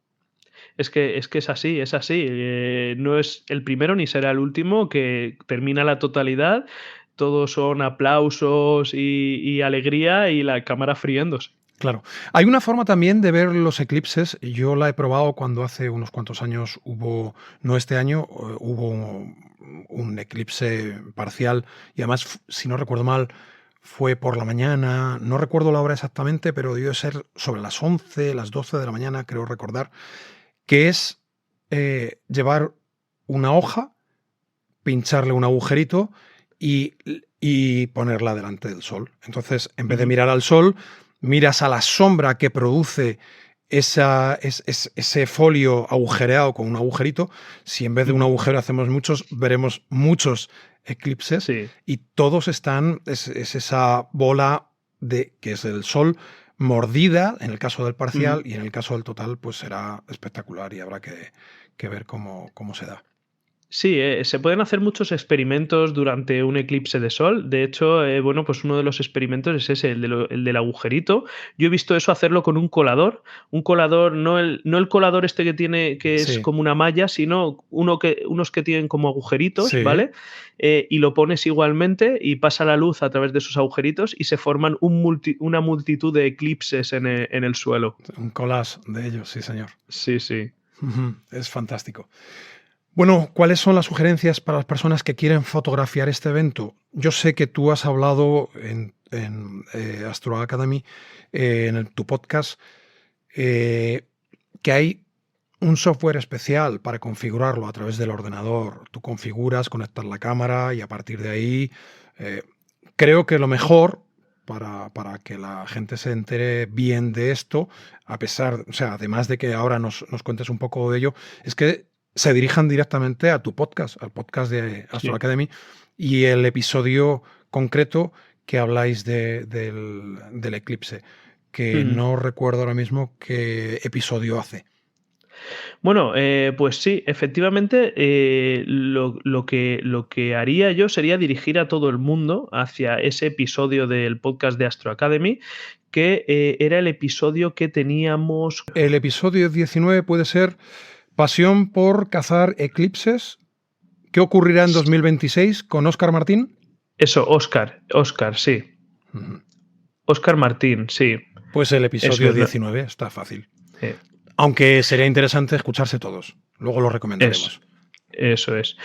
Es que es así, es así. No es el primero ni será el último que termina la totalidad. Todos son aplausos y alegría y la cámara friéndose. Claro. Hay una forma también de ver los eclipses. Yo la he probado cuando hace unos cuantos años no este año, hubo un eclipse parcial y además, si no recuerdo mal, fue por la mañana. No recuerdo la hora exactamente, pero debió ser sobre las 11, las 12 de la mañana, creo recordar, que es llevar una hoja, pincharle un agujerito y ponerla delante del sol. Entonces, en vez de mirar al sol, miras a la sombra que produce ese folio agujereado con un agujerito. Si en vez de un agujero hacemos muchos, veremos muchos eclipses y todos están, es esa bola que es el sol mordida en el caso del parcial y en el caso del total pues será espectacular y habrá que ver cómo se da. Sí, se pueden hacer muchos experimentos durante un eclipse de sol. De hecho, bueno, pues uno de los experimentos es ese, el del agujerito. Yo he visto eso hacerlo con un colador. Un colador, no el colador este que es como una malla, sino unos que tienen como agujeritos, ¿vale? Y lo pones igualmente y pasa la luz a través de esos agujeritos y se forman una multitud de eclipses en el suelo. Un collage de ellos, sí, señor. Sí, sí. Es fantástico. Bueno, ¿cuáles son las sugerencias para las personas que quieren fotografiar este evento? Yo sé que tú has hablado en Astro Academy, en tu podcast, que hay un software especial para configurarlo a través del ordenador. Tú configuras, conectas la cámara y a partir de ahí creo que lo mejor para que la gente se entere bien de esto, además de que ahora nos cuentes un poco de ello, es que se dirijan directamente a tu podcast, al podcast de Astro Academy y el episodio concreto que habláis del eclipse, que no recuerdo ahora mismo qué episodio hace. Bueno, pues sí, efectivamente, lo que haría yo sería dirigir a todo el mundo hacia ese episodio del podcast de Astro Academy, que era el episodio que teníamos. El episodio 19 puede ser Pasión por cazar eclipses. ¿Qué ocurrirá en 2026 con Óscar Martín? Eso, Óscar, sí. Óscar Martín, sí. Pues el episodio Eso es, 19, está fácil. Aunque sería interesante escucharse todos. Luego lo recomendaremos. Eso es.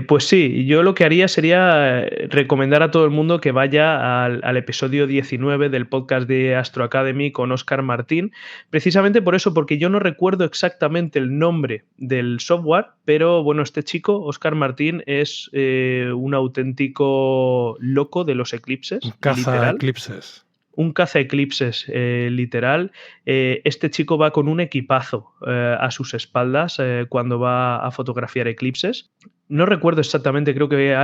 Pues sí, yo lo que haría sería recomendar a todo el mundo que vaya al episodio 19 del podcast de Astro Academy con Óscar Martín, precisamente por eso, porque yo no recuerdo exactamente el nombre del software, pero bueno, este chico, Óscar Martín, es un auténtico loco de los eclipses. Un caza eclipses. Un caza eclipses, literal. Este chico va con un equipazo a sus espaldas cuando va a fotografiar eclipses. No recuerdo exactamente, creo que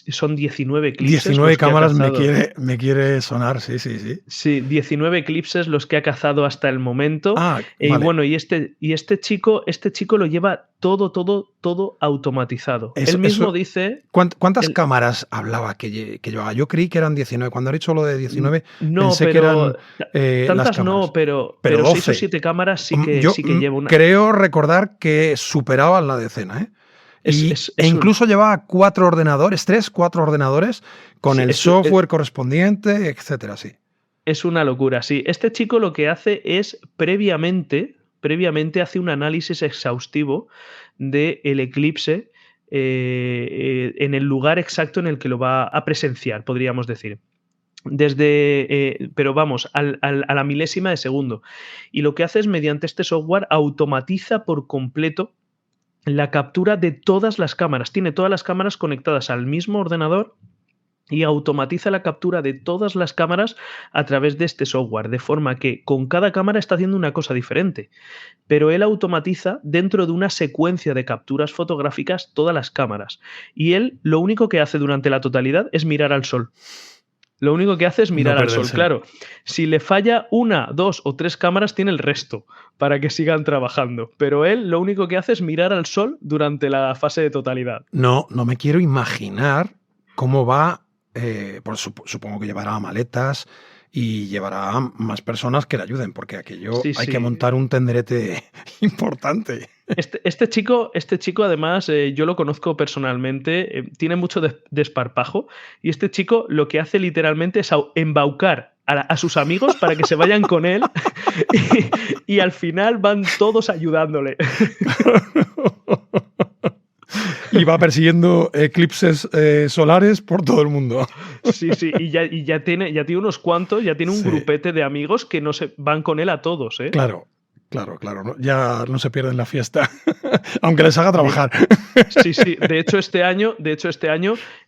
son 19 eclipses. 19 cámaras me quiere sonar, sí. Sí, 19 eclipses los que ha cazado hasta el momento. Vale. Y bueno, y este chico lo lleva todo automatizado. Él mismo dice... ¿Cuántas cámaras hablaba que llevaba? Yo creí que eran 19. Cuando ha dicho lo de 19, no, pensé pero, que eran tantas las no, pero 12. 6 o 7 cámaras sí que lleva una. Creo recordar que superaban la decena, ¿eh? E incluso llevaba 4 ordenadores, 4 ordenadores con el software correspondiente, etcétera, sí. Es una locura, sí. Este chico lo que hace es previamente hace un análisis exhaustivo del eclipse en el lugar exacto en el que lo va a presenciar, podríamos decir. Pero vamos, a la milésima de segundo. Y lo que hace es, mediante este software, automatiza por completo la captura de todas las cámaras. Tiene todas las cámaras conectadas al mismo ordenador y automatiza la captura de todas las cámaras a través de este software, de forma que con cada cámara está haciendo una cosa diferente. Pero él automatiza dentro de una secuencia de capturas fotográficas todas las cámaras. Y él lo único que hace durante la totalidad es mirar al sol. Lo único que hace es mirar al sol. Claro, si le falla 1, 2 o 3 cámaras, tiene el resto para que sigan trabajando. Pero él lo único que hace es mirar al sol durante la fase de totalidad. No me quiero imaginar cómo va. Supongo que llevará maletas y llevará más personas que le ayuden, porque aquello hay que montar un tenderete importante. Este chico además, yo lo conozco personalmente, tiene mucho desparpajo, y este chico lo que hace literalmente es embaucar a sus amigos para que se vayan con él y al final van todos ayudándole. Y va persiguiendo eclipses solares por todo el mundo. Sí, y ya tiene unos cuantos, ya tiene un grupete de amigos que no se van con él a todos, ¿eh? Claro. Ya no se pierden la fiesta, aunque les haga trabajar. Sí. De hecho, este año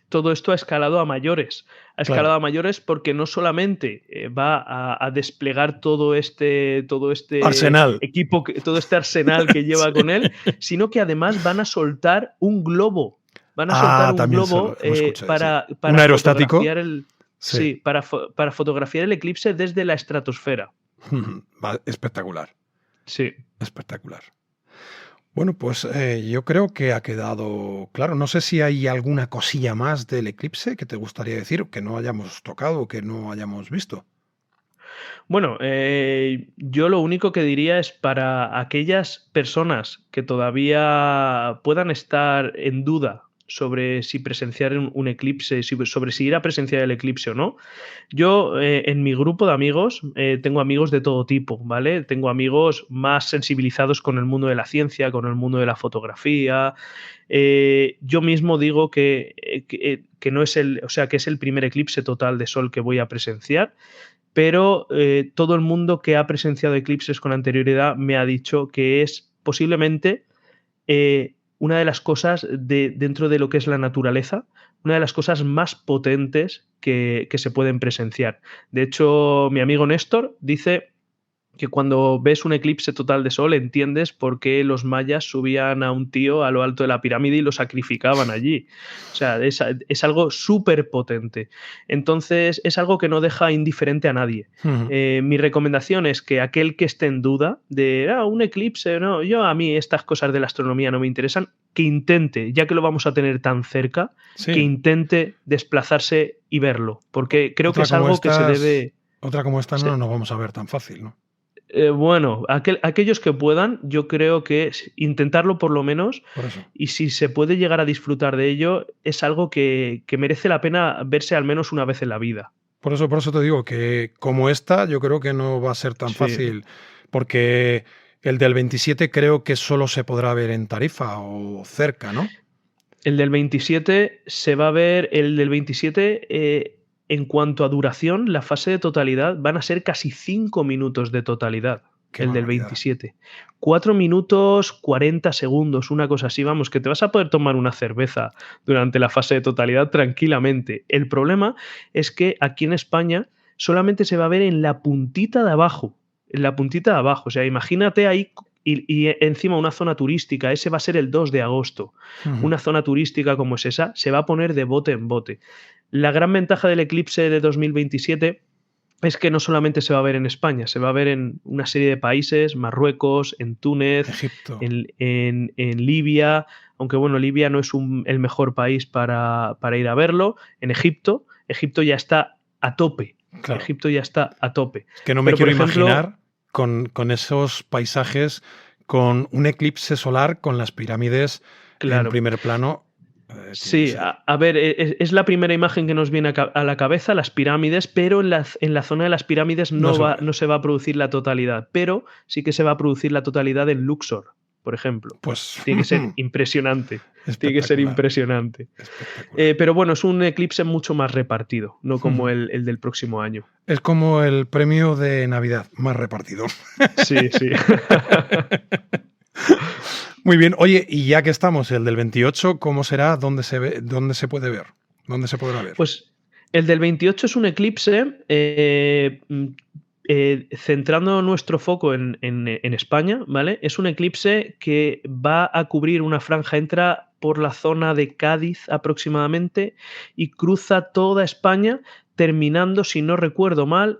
todo esto ha escalado a mayores. Ha escalado a mayores porque no solamente va a desplegar todo este arsenal. Equipo, todo este arsenal que lleva con él, sino que además van a soltar un globo. Van a soltar un globo para un aerostático. Para fotografiar el eclipse desde la estratosfera. Espectacular. Sí. Espectacular. Bueno, pues yo creo que ha quedado claro. No sé si hay alguna cosilla más del eclipse que te gustaría decir, que no hayamos tocado o que no hayamos visto. Bueno, yo lo único que diría es, para aquellas personas que todavía puedan estar en duda sobre si presenciar un eclipse, sobre si ir a presenciar el eclipse o no. Yo, en mi grupo de amigos, tengo amigos de todo tipo, ¿vale? Tengo amigos más sensibilizados con el mundo de la ciencia, con el mundo de la fotografía. Yo mismo digo que no es que es el primer eclipse total de sol que voy a presenciar, pero todo el mundo que ha presenciado eclipses con anterioridad me ha dicho que es posiblemente una de las cosas dentro de lo que es la naturaleza, una de las cosas más potentes que se pueden presenciar. De hecho, mi amigo Néstor dice que cuando ves un eclipse total de sol entiendes por qué los mayas subían a un tío a lo alto de la pirámide y lo sacrificaban allí. O sea, es algo súper potente. Entonces, es algo que no deja indiferente a nadie. Ujú. Mi recomendación es que aquel que esté en duda de un eclipse, no, a mí estas cosas de la astronomía no me interesan, que intente, ya que lo vamos a tener tan cerca, que Sí, intente desplazarse y verlo, porque creo que otra es como algo que se estas, debe... otra como esta no se- nos vamos a ver tan fácil, ¿no? bueno, aquellos que puedan, yo creo que intentarlo por lo menos, Por eso. y si se puede llegar a disfrutar de ello, es algo que merece la pena verse al menos una vez en la vida. Por eso te digo que como esta, yo creo que no va a ser tan Sí. fácil, porque el del 27 creo que solo se podrá ver en Tarifa o cerca, ¿no? El del 27 se va a ver, el del 27, en cuanto a duración, la fase de totalidad van a ser casi 5 minutos de totalidad. Qué El del barbaridad. 27. 4 minutos 40 segundos, una cosa así, vamos, que te vas a poder tomar una cerveza durante la fase de totalidad tranquilamente. El problema es que aquí en España solamente se va a ver en la puntita de abajo. En la puntita de abajo. O sea, imagínate ahí y encima una zona turística. Ese va a ser el 2 de agosto. Ujú. Una zona turística como es esa se va a poner de bote en bote. La gran ventaja del eclipse de 2027 es que no solamente se va a ver en España, se va a ver en una serie de países, Marruecos, en Túnez, Egipto. en Libia, aunque bueno, Libia no es el mejor país para ir a verlo, en Egipto. Egipto ya está a tope. Claro. Egipto ya está a tope. Es que no me Pero, quiero por ejemplo, imaginar con esos paisajes, con un eclipse solar, con las pirámides en claro. primer plano. Tiene que Sí, ser. a ver, es la primera imagen que nos viene a la cabeza, las pirámides, pero en la zona de las pirámides No se puede. no se va a producir la totalidad, pero sí que se va a producir la totalidad en Luxor, por ejemplo. Pues Tiene que ser impresionante. Tiene que ser espectacular. impresionante. Espectacular. Pero bueno, es un eclipse mucho más repartido, no como Ujú. el del próximo año. Es como el premio de Navidad, más repartido. Sí, sí. Muy bien. Oye, y ya que estamos, el del 28, ¿cómo será? ¿Dónde se ve, dónde se puede ver? ¿Dónde se podrá ver? Pues el del 28 es un eclipse, centrando nuestro foco en España, ¿vale? Es un eclipse que va a cubrir una franja, entra por la zona de Cádiz aproximadamente y cruza toda España, terminando, si no recuerdo mal,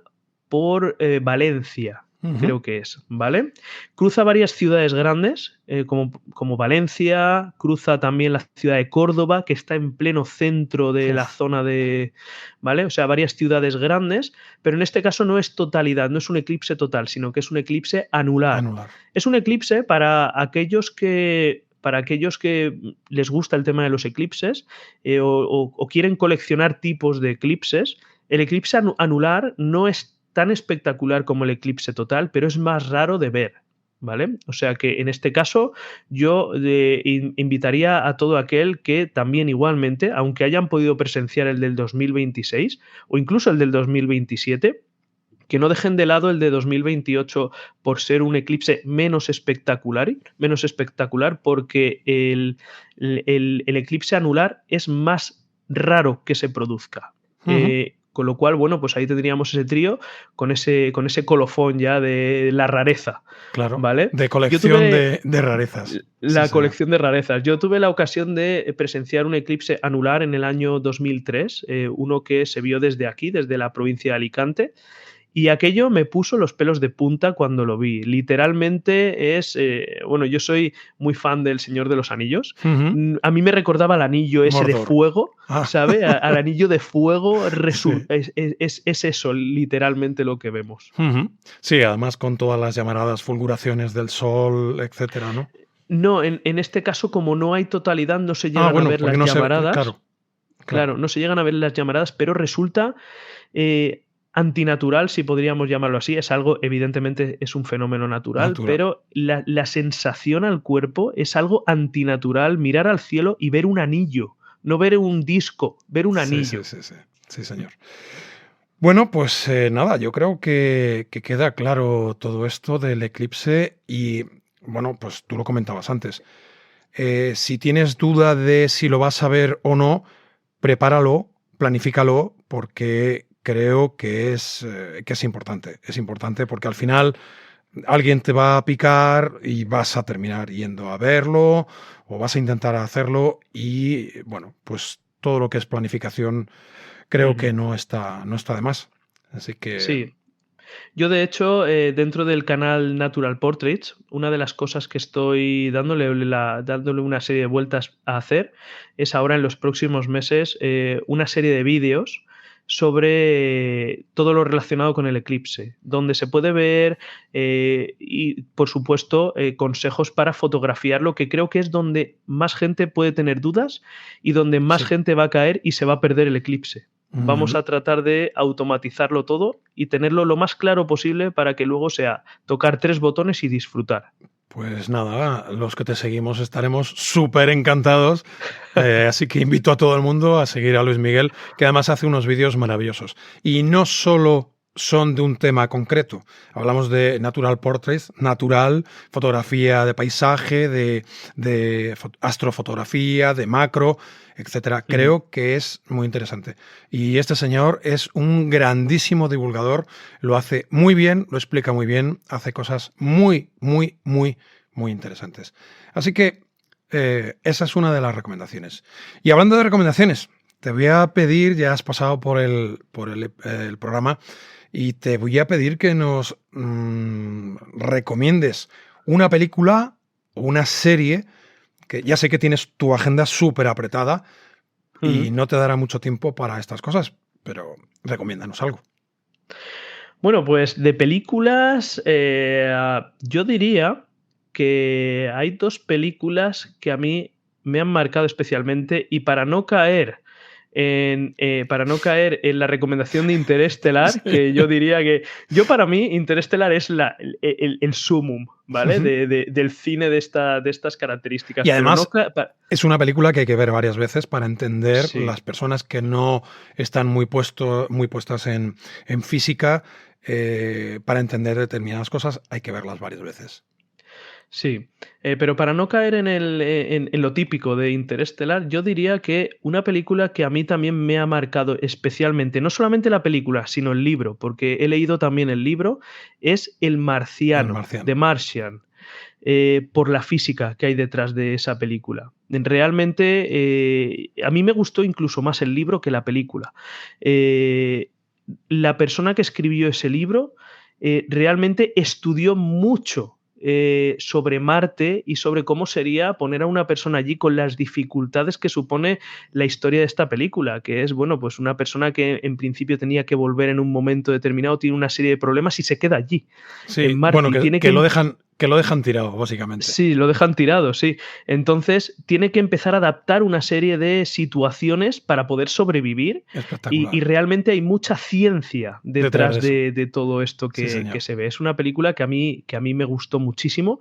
por Valencia. Ujú. Creo que es, ¿vale? Cruza varias ciudades grandes, como Valencia, cruza también la ciudad de Córdoba, que está en pleno centro de la Uf. zona de, ¿vale? O sea, varias ciudades grandes, pero en este caso no es totalidad, no es un eclipse total, sino que es un eclipse anular. Anular. Es un eclipse para aquellos que les gusta el tema de los eclipses, o quieren coleccionar tipos de eclipses. El eclipse anular no es tan espectacular como el eclipse total, pero es más raro de ver, ¿vale? O sea que en este caso yo invitaría a todo aquel que también igualmente, aunque hayan podido presenciar el del 2026 o incluso el del 2027, que no dejen de lado el de 2028 por ser un eclipse menos espectacular, porque el eclipse anular es más raro que se produzca. Ujú. Con lo cual, bueno, pues ahí tendríamos ese trío con ese colofón ya de la rareza, Claro. ¿vale? De Yo colección tuve de rarezas. la Sí, señor. colección de rarezas. Yo tuve la ocasión de presenciar un eclipse anular en el año 2003, uno que se vio desde aquí, desde la provincia de Alicante, y aquello me puso los pelos de punta cuando lo vi. Literalmente bueno, yo soy muy fan del Señor de los Anillos. Ujú. A mí me recordaba al anillo ese de Mordor. fuego, Ah. ¿sabe? Al anillo de fuego Sí. es eso, literalmente lo que vemos. Ujú. Sí, además con todas las llamaradas fulguraciones del sol, etcétera, ¿no? No, en este caso, como no hay totalidad, no se llegan a Bueno, ver porque las no se ve. llamaradas. Claro. Claro, no se llegan a ver las llamaradas, pero resulta antinatural, si podríamos llamarlo así. Es algo, evidentemente, es un fenómeno natural, pero la sensación al cuerpo es algo antinatural. Mirar al cielo y ver un anillo, no ver un disco, ver un anillo. Sí, señor. Bueno, pues nada, yo creo que queda claro todo esto del eclipse y, bueno, pues tú lo comentabas antes. Si tienes duda de si lo vas a ver o no, prepáralo, planifícalo, porque creo que es importante. Es importante porque al final alguien te va a picar y vas a terminar yendo a verlo o vas a intentar hacerlo y, bueno, pues todo lo que es planificación creo que no está de más. Así que... Sí. Yo, de hecho, dentro del canal Natural Portraits, una de las cosas que estoy dándole una serie de vueltas a hacer es ahora en los próximos meses una serie de vídeos sobre todo lo relacionado con el eclipse, donde se puede ver y, por supuesto, consejos para fotografiarlo, que creo que es donde más gente puede tener dudas y donde más gente va a caer y se va a perder el eclipse. Vamos a tratar de automatizarlo todo y tenerlo lo más claro posible para que luego sea tocar 3 botones y disfrutar. Pues nada, los que te seguimos estaremos súper encantados. Así que invito a todo el mundo a seguir a Luis Miguel, que además hace unos vídeos maravillosos. Y no solo son de un tema concreto. Hablamos de natural portraits, natural, fotografía de paisaje, de astrofotografía, de macro, etcétera. Creo que es muy interesante. Y este señor es un grandísimo divulgador, lo hace muy bien, lo explica muy bien, hace cosas muy, muy, muy, muy interesantes. Así que esa es una de las recomendaciones. Y hablando de recomendaciones, te voy a pedir, ya has pasado por el programa, y te voy a pedir que nos recomiendes una película o una serie, que ya sé que tienes tu agenda súper apretada y no te dará mucho tiempo para estas cosas, pero recomiéndanos algo. Bueno, pues de películas, yo diría que hay 2 películas que a mí me han marcado especialmente, y para no caer en la recomendación de Interestelar, sí, que yo diría que... para mí, Interestelar es el sumum, ¿vale? Del cine de estas características. Y además, pero es una película que hay que ver varias veces para entender las personas que no están muy puestas en física. Para entender determinadas cosas hay que verlas varias veces. Sí, pero para no caer en lo típico de Interestelar, yo diría que una película que a mí también me ha marcado especialmente, no solamente la película, sino el libro, porque he leído también el libro, es El Marciano, The Martian, por la física que hay detrás de esa película. Realmente, a mí me gustó incluso más el libro que la película. La persona que escribió ese libro realmente estudió mucho sobre Marte y sobre cómo sería poner a una persona allí con las dificultades que supone la historia de esta película, que es, bueno, pues una persona que en principio tenía que volver en un momento determinado, tiene una serie de problemas y se queda allí. Sí, en Marte, bueno, que lo dejan tirado, básicamente. Sí, lo dejan tirado, sí. Entonces tiene que empezar a adaptar una serie de situaciones para poder sobrevivir. Y realmente hay mucha ciencia detrás de todo esto que se ve. Es una película que a mí me gustó muchísimo.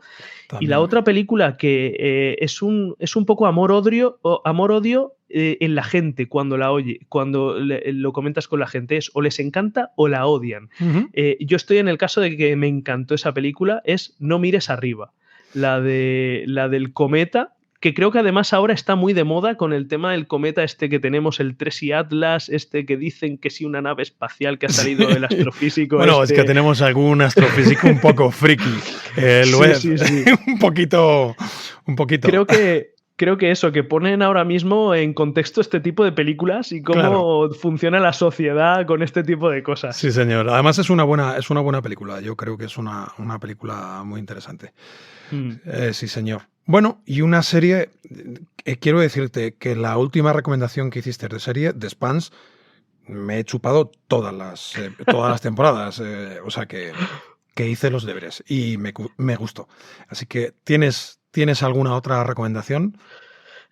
También. Y la otra película que es un poco amor-odio en la gente cuando la oye, cuando lo comentas con la gente, es o les encanta o la odian. Yo estoy en el caso de que me encantó esa película, es No mires arriba, la del cometa, que creo que además ahora está muy de moda con el tema del cometa este que tenemos, el Tracy Atlas, que dicen que sí, una nave espacial que ha salido del astrofísico. Bueno, es que tenemos algún astrofísico un poco friki. Sí. un poquito. Creo que eso, que ponen ahora mismo en contexto este tipo de películas y cómo funciona la sociedad con este tipo de cosas. Sí, señor. Además es una buena película. Yo creo que es una película muy interesante. Sí, señor. Bueno, y una serie, quiero decirte que la última recomendación que hiciste de serie, The Expanse, me he chupado todas las temporadas. O sea que hice los deberes y me gustó. Así que ¿Tienes alguna otra recomendación?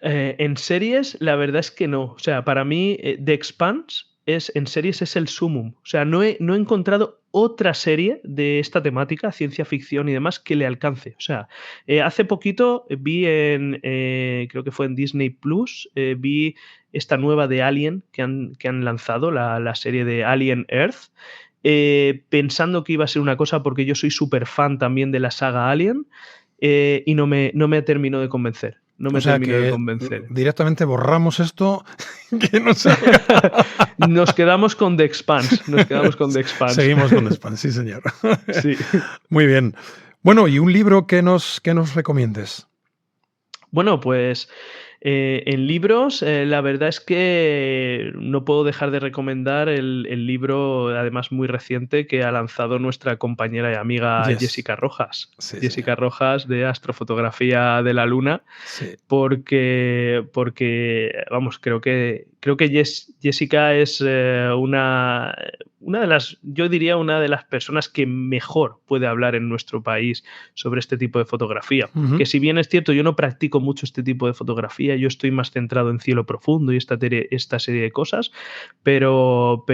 En series, la verdad es que no. O sea, para mí, The Expanse en series es el sumum. O sea, no he encontrado otra serie de esta temática, ciencia ficción y demás, que le alcance. O sea, hace poquito vi creo que fue en Disney Plus, vi esta nueva de Alien que han lanzado, la serie de Alien Earth, pensando que iba a ser una cosa porque yo soy súper fan también de la saga Alien. Y no me terminó de convencer. No me terminó de convencer. Directamente borramos esto que no salga. Nos quedamos con The Expanse. Seguimos con The Expanse, sí, señor. Sí. Muy bien. Bueno, ¿y un libro que nos recomiendes? Bueno, pues en libros, la verdad es que no puedo dejar de recomendar el libro, además muy reciente, que ha lanzado nuestra compañera y amiga Yes. Jessica Rojas. Sí, Jessica señor. Rojas, de Astrofotografía de la Luna, Sí. porque vamos, creo que Jessica es una de las, yo diría, una de las personas que mejor puede hablar en nuestro país sobre este tipo de fotografía. Ujú. Que si bien es cierto, yo no practico mucho este tipo de fotografía, yo estoy más centrado en cielo profundo y esta serie de cosas, pero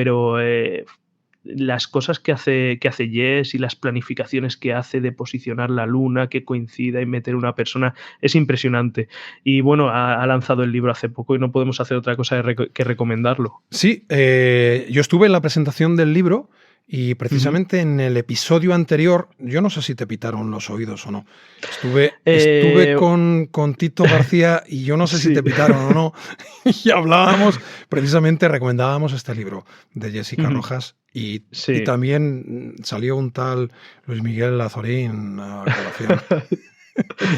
las cosas que hace Jess y las planificaciones que hace de posicionar la luna, que coincida y meter una persona, es impresionante. Y bueno, ha lanzado el libro hace poco y no podemos hacer otra cosa que recomendarlo. Sí, yo estuve en la presentación del libro y precisamente en el episodio anterior, yo no sé si te pitaron los oídos o no, estuve con Tito García y yo no sé si Sí. te pitaron o no, y hablábamos, precisamente recomendábamos este libro de Jessica Rojas y también salió un tal Luis Miguel Azorín a colación.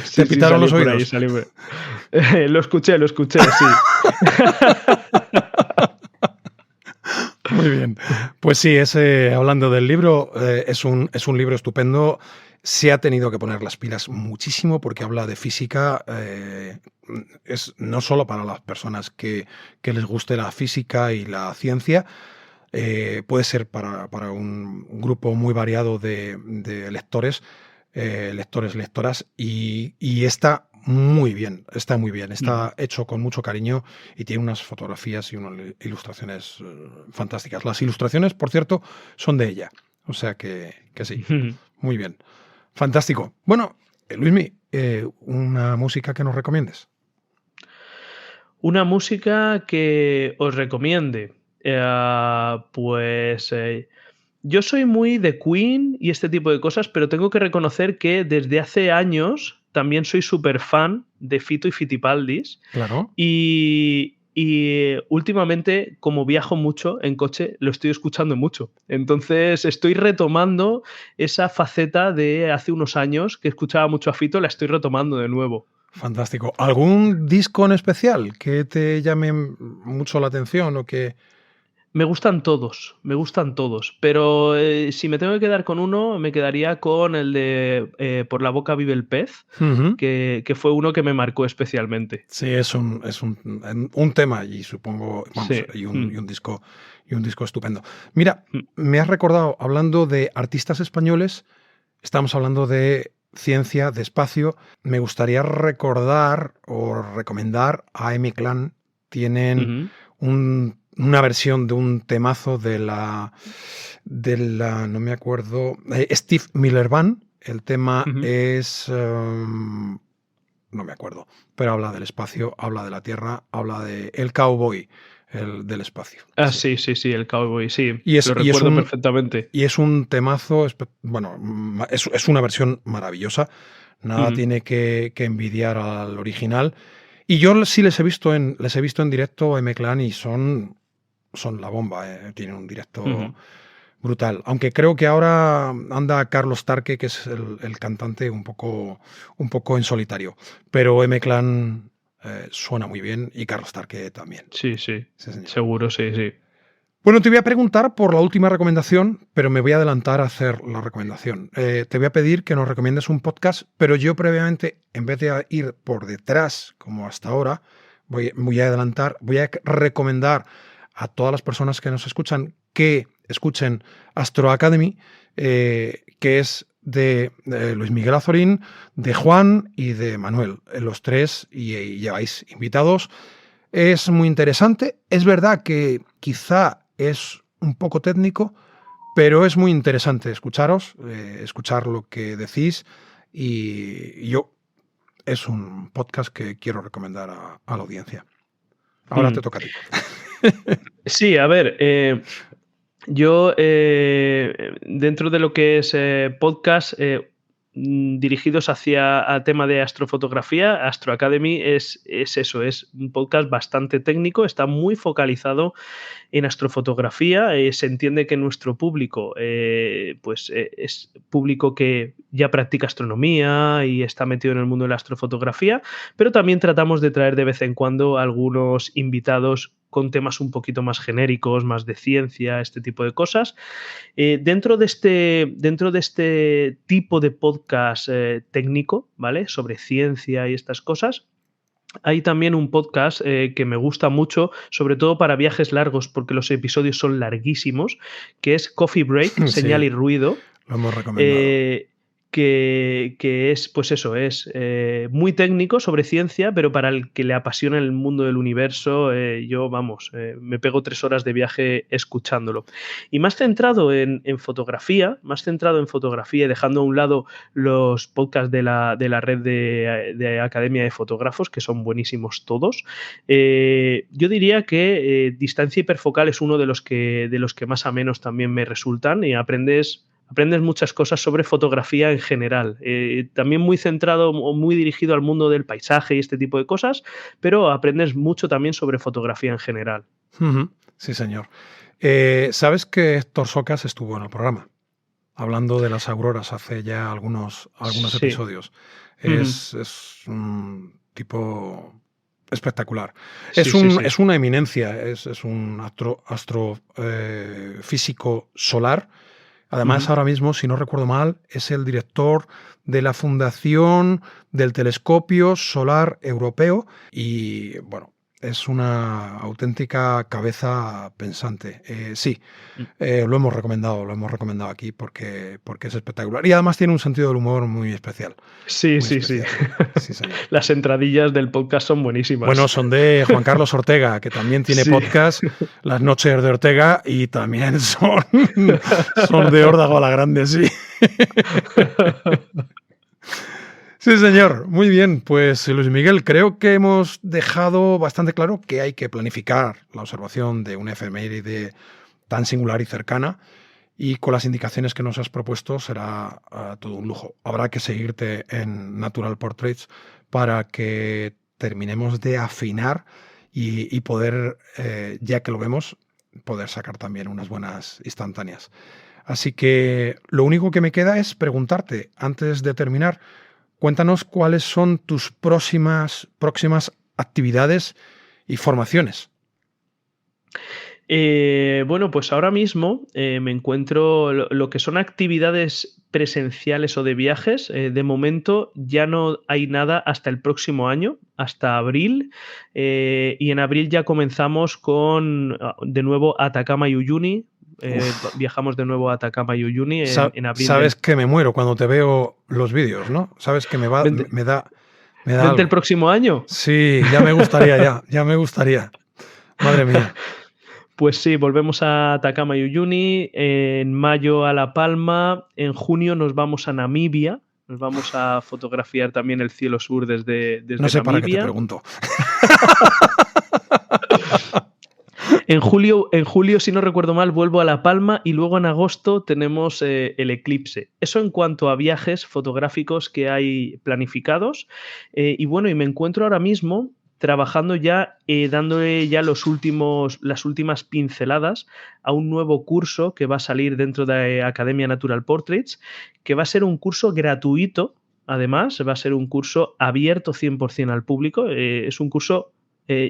Sí, ¿Te pitaron los oídos? Lo escuché, sí. Muy bien. Pues sí, hablando del libro, es un libro estupendo. Se ha tenido que poner las pilas muchísimo porque habla de física. Es no solo para las personas que les guste la física y la ciencia, puede ser para un grupo muy variado de lectores, lectoras, y está muy bien, está hecho con mucho cariño y tiene unas fotografías y unas ilustraciones fantásticas. Las ilustraciones, por cierto, son de ella, o sea que sí, muy bien, fantástico. Bueno, Luismi, una música que nos recomiendes. Una música que os recomiende. Yo soy muy de Queen y este tipo de cosas, pero tengo que reconocer que desde hace años también soy súper fan de Fito y Fitipaldis. Claro. Y últimamente, como viajo mucho en coche, lo estoy escuchando mucho. Entonces estoy retomando esa faceta de hace unos años que escuchaba mucho a Fito, la estoy retomando de nuevo. Fantástico. ¿Algún disco en especial que te llame mucho la atención o que...? Me gustan todos, pero si me tengo que quedar con uno, me quedaría con el de Por la boca vive el pez, que fue uno que me marcó especialmente. Sí, es un tema y supongo, vamos, Sí. y un disco estupendo. Mira, me has recordado, hablando de artistas españoles, estamos hablando de ciencia, de espacio. Me gustaría recordar o recomendar a M-Clan. Tienen una versión de un temazo de la no me acuerdo, Steve Miller Band. El tema es... no me acuerdo, pero habla del espacio, habla de la Tierra, habla de el cowboy, del espacio. Sí, el cowboy, sí, lo recuerdo perfectamente. Y es un temazo, bueno, es una versión maravillosa, nada tiene que envidiar al original. Y yo sí les he visto en directo a M-Clan y son la bomba, tienen un directo brutal. Aunque creo que ahora anda Carlos Tarque, que es el cantante, un poco en solitario. Pero M-Clan suena muy bien y Carlos Tarque también. Sí, seguro, sí. Bueno, te voy a preguntar por la última recomendación, pero me voy a adelantar a hacer la recomendación. Te voy a pedir que nos recomiendes un podcast, pero yo previamente, en vez de ir por detrás, como hasta ahora, voy a adelantar, voy a recomendar a todas las personas que nos escuchan que escuchen Astro Academy, que es de Luis Miguel Azorín, de Juan y de Manuel. Los tres y lleváis invitados. Es muy interesante. Es verdad que quizá es un poco técnico, pero es muy interesante escucharos, escuchar lo que decís, y yo es un podcast que quiero recomendar a la audiencia. Ahora te toca a ti. Sí, a ver, yo dentro de lo que es podcast, dirigidos hacia a tema de astrofotografía. Astro Academy es eso, es un podcast bastante técnico, está muy focalizado en astrofotografía. Se entiende que nuestro público es público que ya practica astronomía y está metido en el mundo de la astrofotografía, pero también tratamos de traer de vez en cuando algunos invitados con temas un poquito más genéricos, más de ciencia, este tipo de cosas. Dentro de este tipo de podcast técnico, ¿vale? Sobre ciencia y estas cosas, hay también un podcast que me gusta mucho, sobre todo para viajes largos, porque los episodios son larguísimos, que es Coffee Break, Señal Sí, y Ruido. lo hemos recomendado. Que es, pues eso, es muy técnico sobre ciencia, pero para el que le apasiona el mundo del universo, yo, vamos, me pego 3 horas de viaje escuchándolo. Y más centrado en fotografía, y dejando a un lado los podcasts de la red de Academia de Fotógrafos, que son buenísimos todos, yo diría que Distancia Hiperfocal es uno de los que más a menos también me resultan, y aprendes muchas cosas sobre fotografía en general. También muy centrado o muy dirigido al mundo del paisaje y este tipo de cosas, pero aprendes mucho también sobre fotografía en general. Sí, señor. ¿Sabes que Héctor Socas estuvo en el programa? Hablando de las auroras hace ya algunos Sí. episodios. Es un tipo espectacular. Sí, Es una eminencia, es un astrofísico solar. Además, ahora mismo, si no recuerdo mal, es el director de la Fundación del Telescopio Solar Europeo y, bueno, es una auténtica cabeza pensante. Sí, lo hemos recomendado aquí porque es espectacular. Y además tiene un sentido del humor muy especial. Sí. Sí, señor. Las entradillas del podcast son buenísimas. Bueno, son de Juan Carlos Ortega, que también tiene podcast, Las Noches de Ortega, y también son de Órdago a la Grande, sí. Sí, señor. Muy bien. Pues, Luis Miguel, creo que hemos dejado bastante claro que hay que planificar la observación de una efeméride tan singular y cercana, y con las indicaciones que nos has propuesto será todo un lujo. Habrá que seguirte en Natural Portraits para que terminemos de afinar y poder, ya que lo vemos, poder sacar también unas buenas instantáneas. Así que lo único que me queda es preguntarte, antes de terminar, cuéntanos cuáles son tus próximas actividades y formaciones. Bueno, pues ahora mismo me encuentro lo que son actividades presenciales o de viajes. De momento ya no hay nada hasta el próximo año, hasta abril, y en abril ya comenzamos con de nuevo Atacama y Uyuni. Viajamos de nuevo a Atacama y Uyuni en abril. Sabes que me muero cuando te veo los vídeos, ¿no? Sabes que me da ¿Vente algo. el próximo año? Sí, ya me gustaría, ya me gustaría. Madre mía. Pues sí, volvemos a Atacama y Uyuni, en mayo a La Palma, en junio nos vamos a Namibia, nos vamos a fotografiar también el cielo sur desde No sé Namibia. para qué te pregunto. En julio, si no recuerdo mal, vuelvo a La Palma y luego en agosto tenemos el eclipse. Eso en cuanto a viajes fotográficos que hay planificados. Y bueno, y me encuentro ahora mismo trabajando ya, dándole ya las últimas pinceladas a un nuevo curso que va a salir dentro de Academia Natural Portraits, que va a ser un curso gratuito. Además, va a ser un curso abierto 100% al público. Es un curso...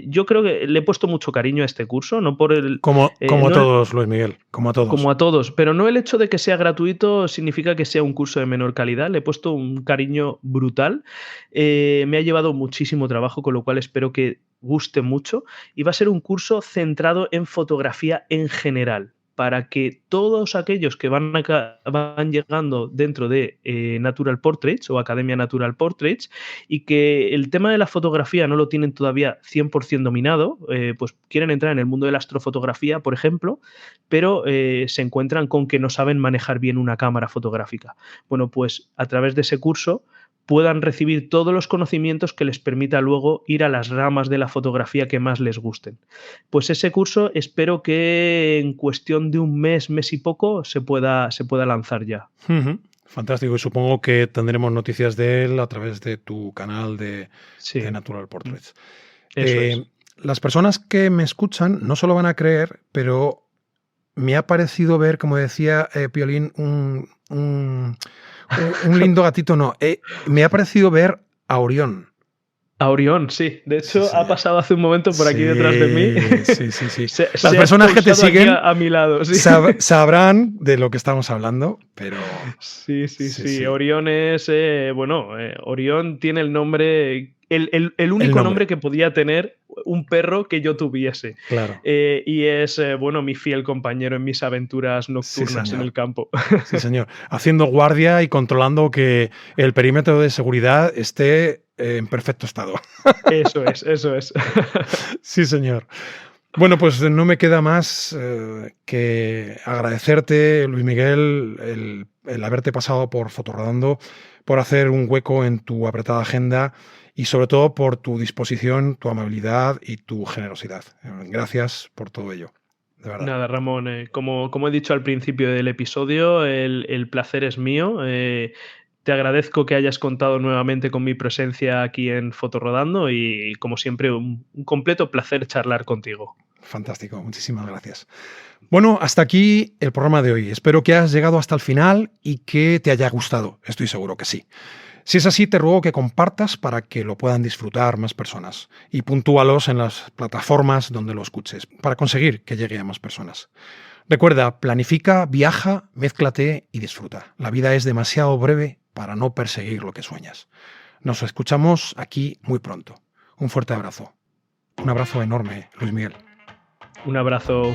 yo creo que le he puesto mucho cariño a este curso, no por el... Como a todos, Luis Miguel, como a todos. Como a todos, pero no el hecho de que sea gratuito significa que sea un curso de menor calidad. Le he puesto un cariño brutal. Me ha llevado muchísimo trabajo, con lo cual espero que guste mucho. Y va a ser un curso centrado en fotografía en general, para que todos aquellos que van llegando dentro de Natural Portraits o Academia Natural Portraits y que el tema de la fotografía no lo tienen todavía 100% dominado, pues quieren entrar en el mundo de la astrofotografía, por ejemplo, pero se encuentran con que no saben manejar bien una cámara fotográfica. Bueno, pues a través de ese curso puedan recibir todos los conocimientos que les permita luego ir a las ramas de la fotografía que más les gusten. Pues ese curso espero que en cuestión de un mes y poco se pueda lanzar ya. Fantástico, y supongo que tendremos noticias de él a través de tu canal de Natural Portraits. Eso es. Las personas que me escuchan no solo van a creer, pero me ha parecido ver, como decía Piolín, un lindo gatito, no. Me ha parecido ver a Orión. A Orión, sí. De hecho, ha pasado hace un momento por aquí detrás de mí. Sí. Las personas que te siguen a mi lado, sabrán de lo que estamos hablando, pero... Sí. Orión es... Orión tiene el nombre... El único nombre que podía tener un perro que yo tuviese. Claro. Y es, mi fiel compañero en mis aventuras nocturnas en el campo. Sí, señor. Haciendo guardia y controlando que el perímetro de seguridad esté en perfecto estado. Eso es. Sí, señor. Bueno, pues no me queda más que agradecerte, Luis Miguel, el haberte pasado por Fotorrodando, por hacer un hueco en tu apretada agenda y sobre todo por tu disposición, tu amabilidad y tu generosidad. Gracias por todo ello. De verdad. Nada, Ramón, como he dicho al principio del episodio, el placer es mío. Te agradezco que hayas contado nuevamente con mi presencia aquí en Fotorrodando y, como siempre, un completo placer charlar contigo. Fantástico, muchísimas gracias. Bueno, hasta aquí el programa de hoy. Espero que hayas llegado hasta el final y que te haya gustado. Estoy seguro que sí. Si es así, te ruego que compartas para que lo puedan disfrutar más personas y puntúalos en las plataformas donde lo escuches para conseguir que llegue a más personas. Recuerda, planifica, viaja, mézclate y disfruta. La vida es demasiado breve para no perseguir lo que sueñas. Nos escuchamos aquí muy pronto. Un fuerte abrazo. Un abrazo enorme, Luis Miguel. Un abrazo.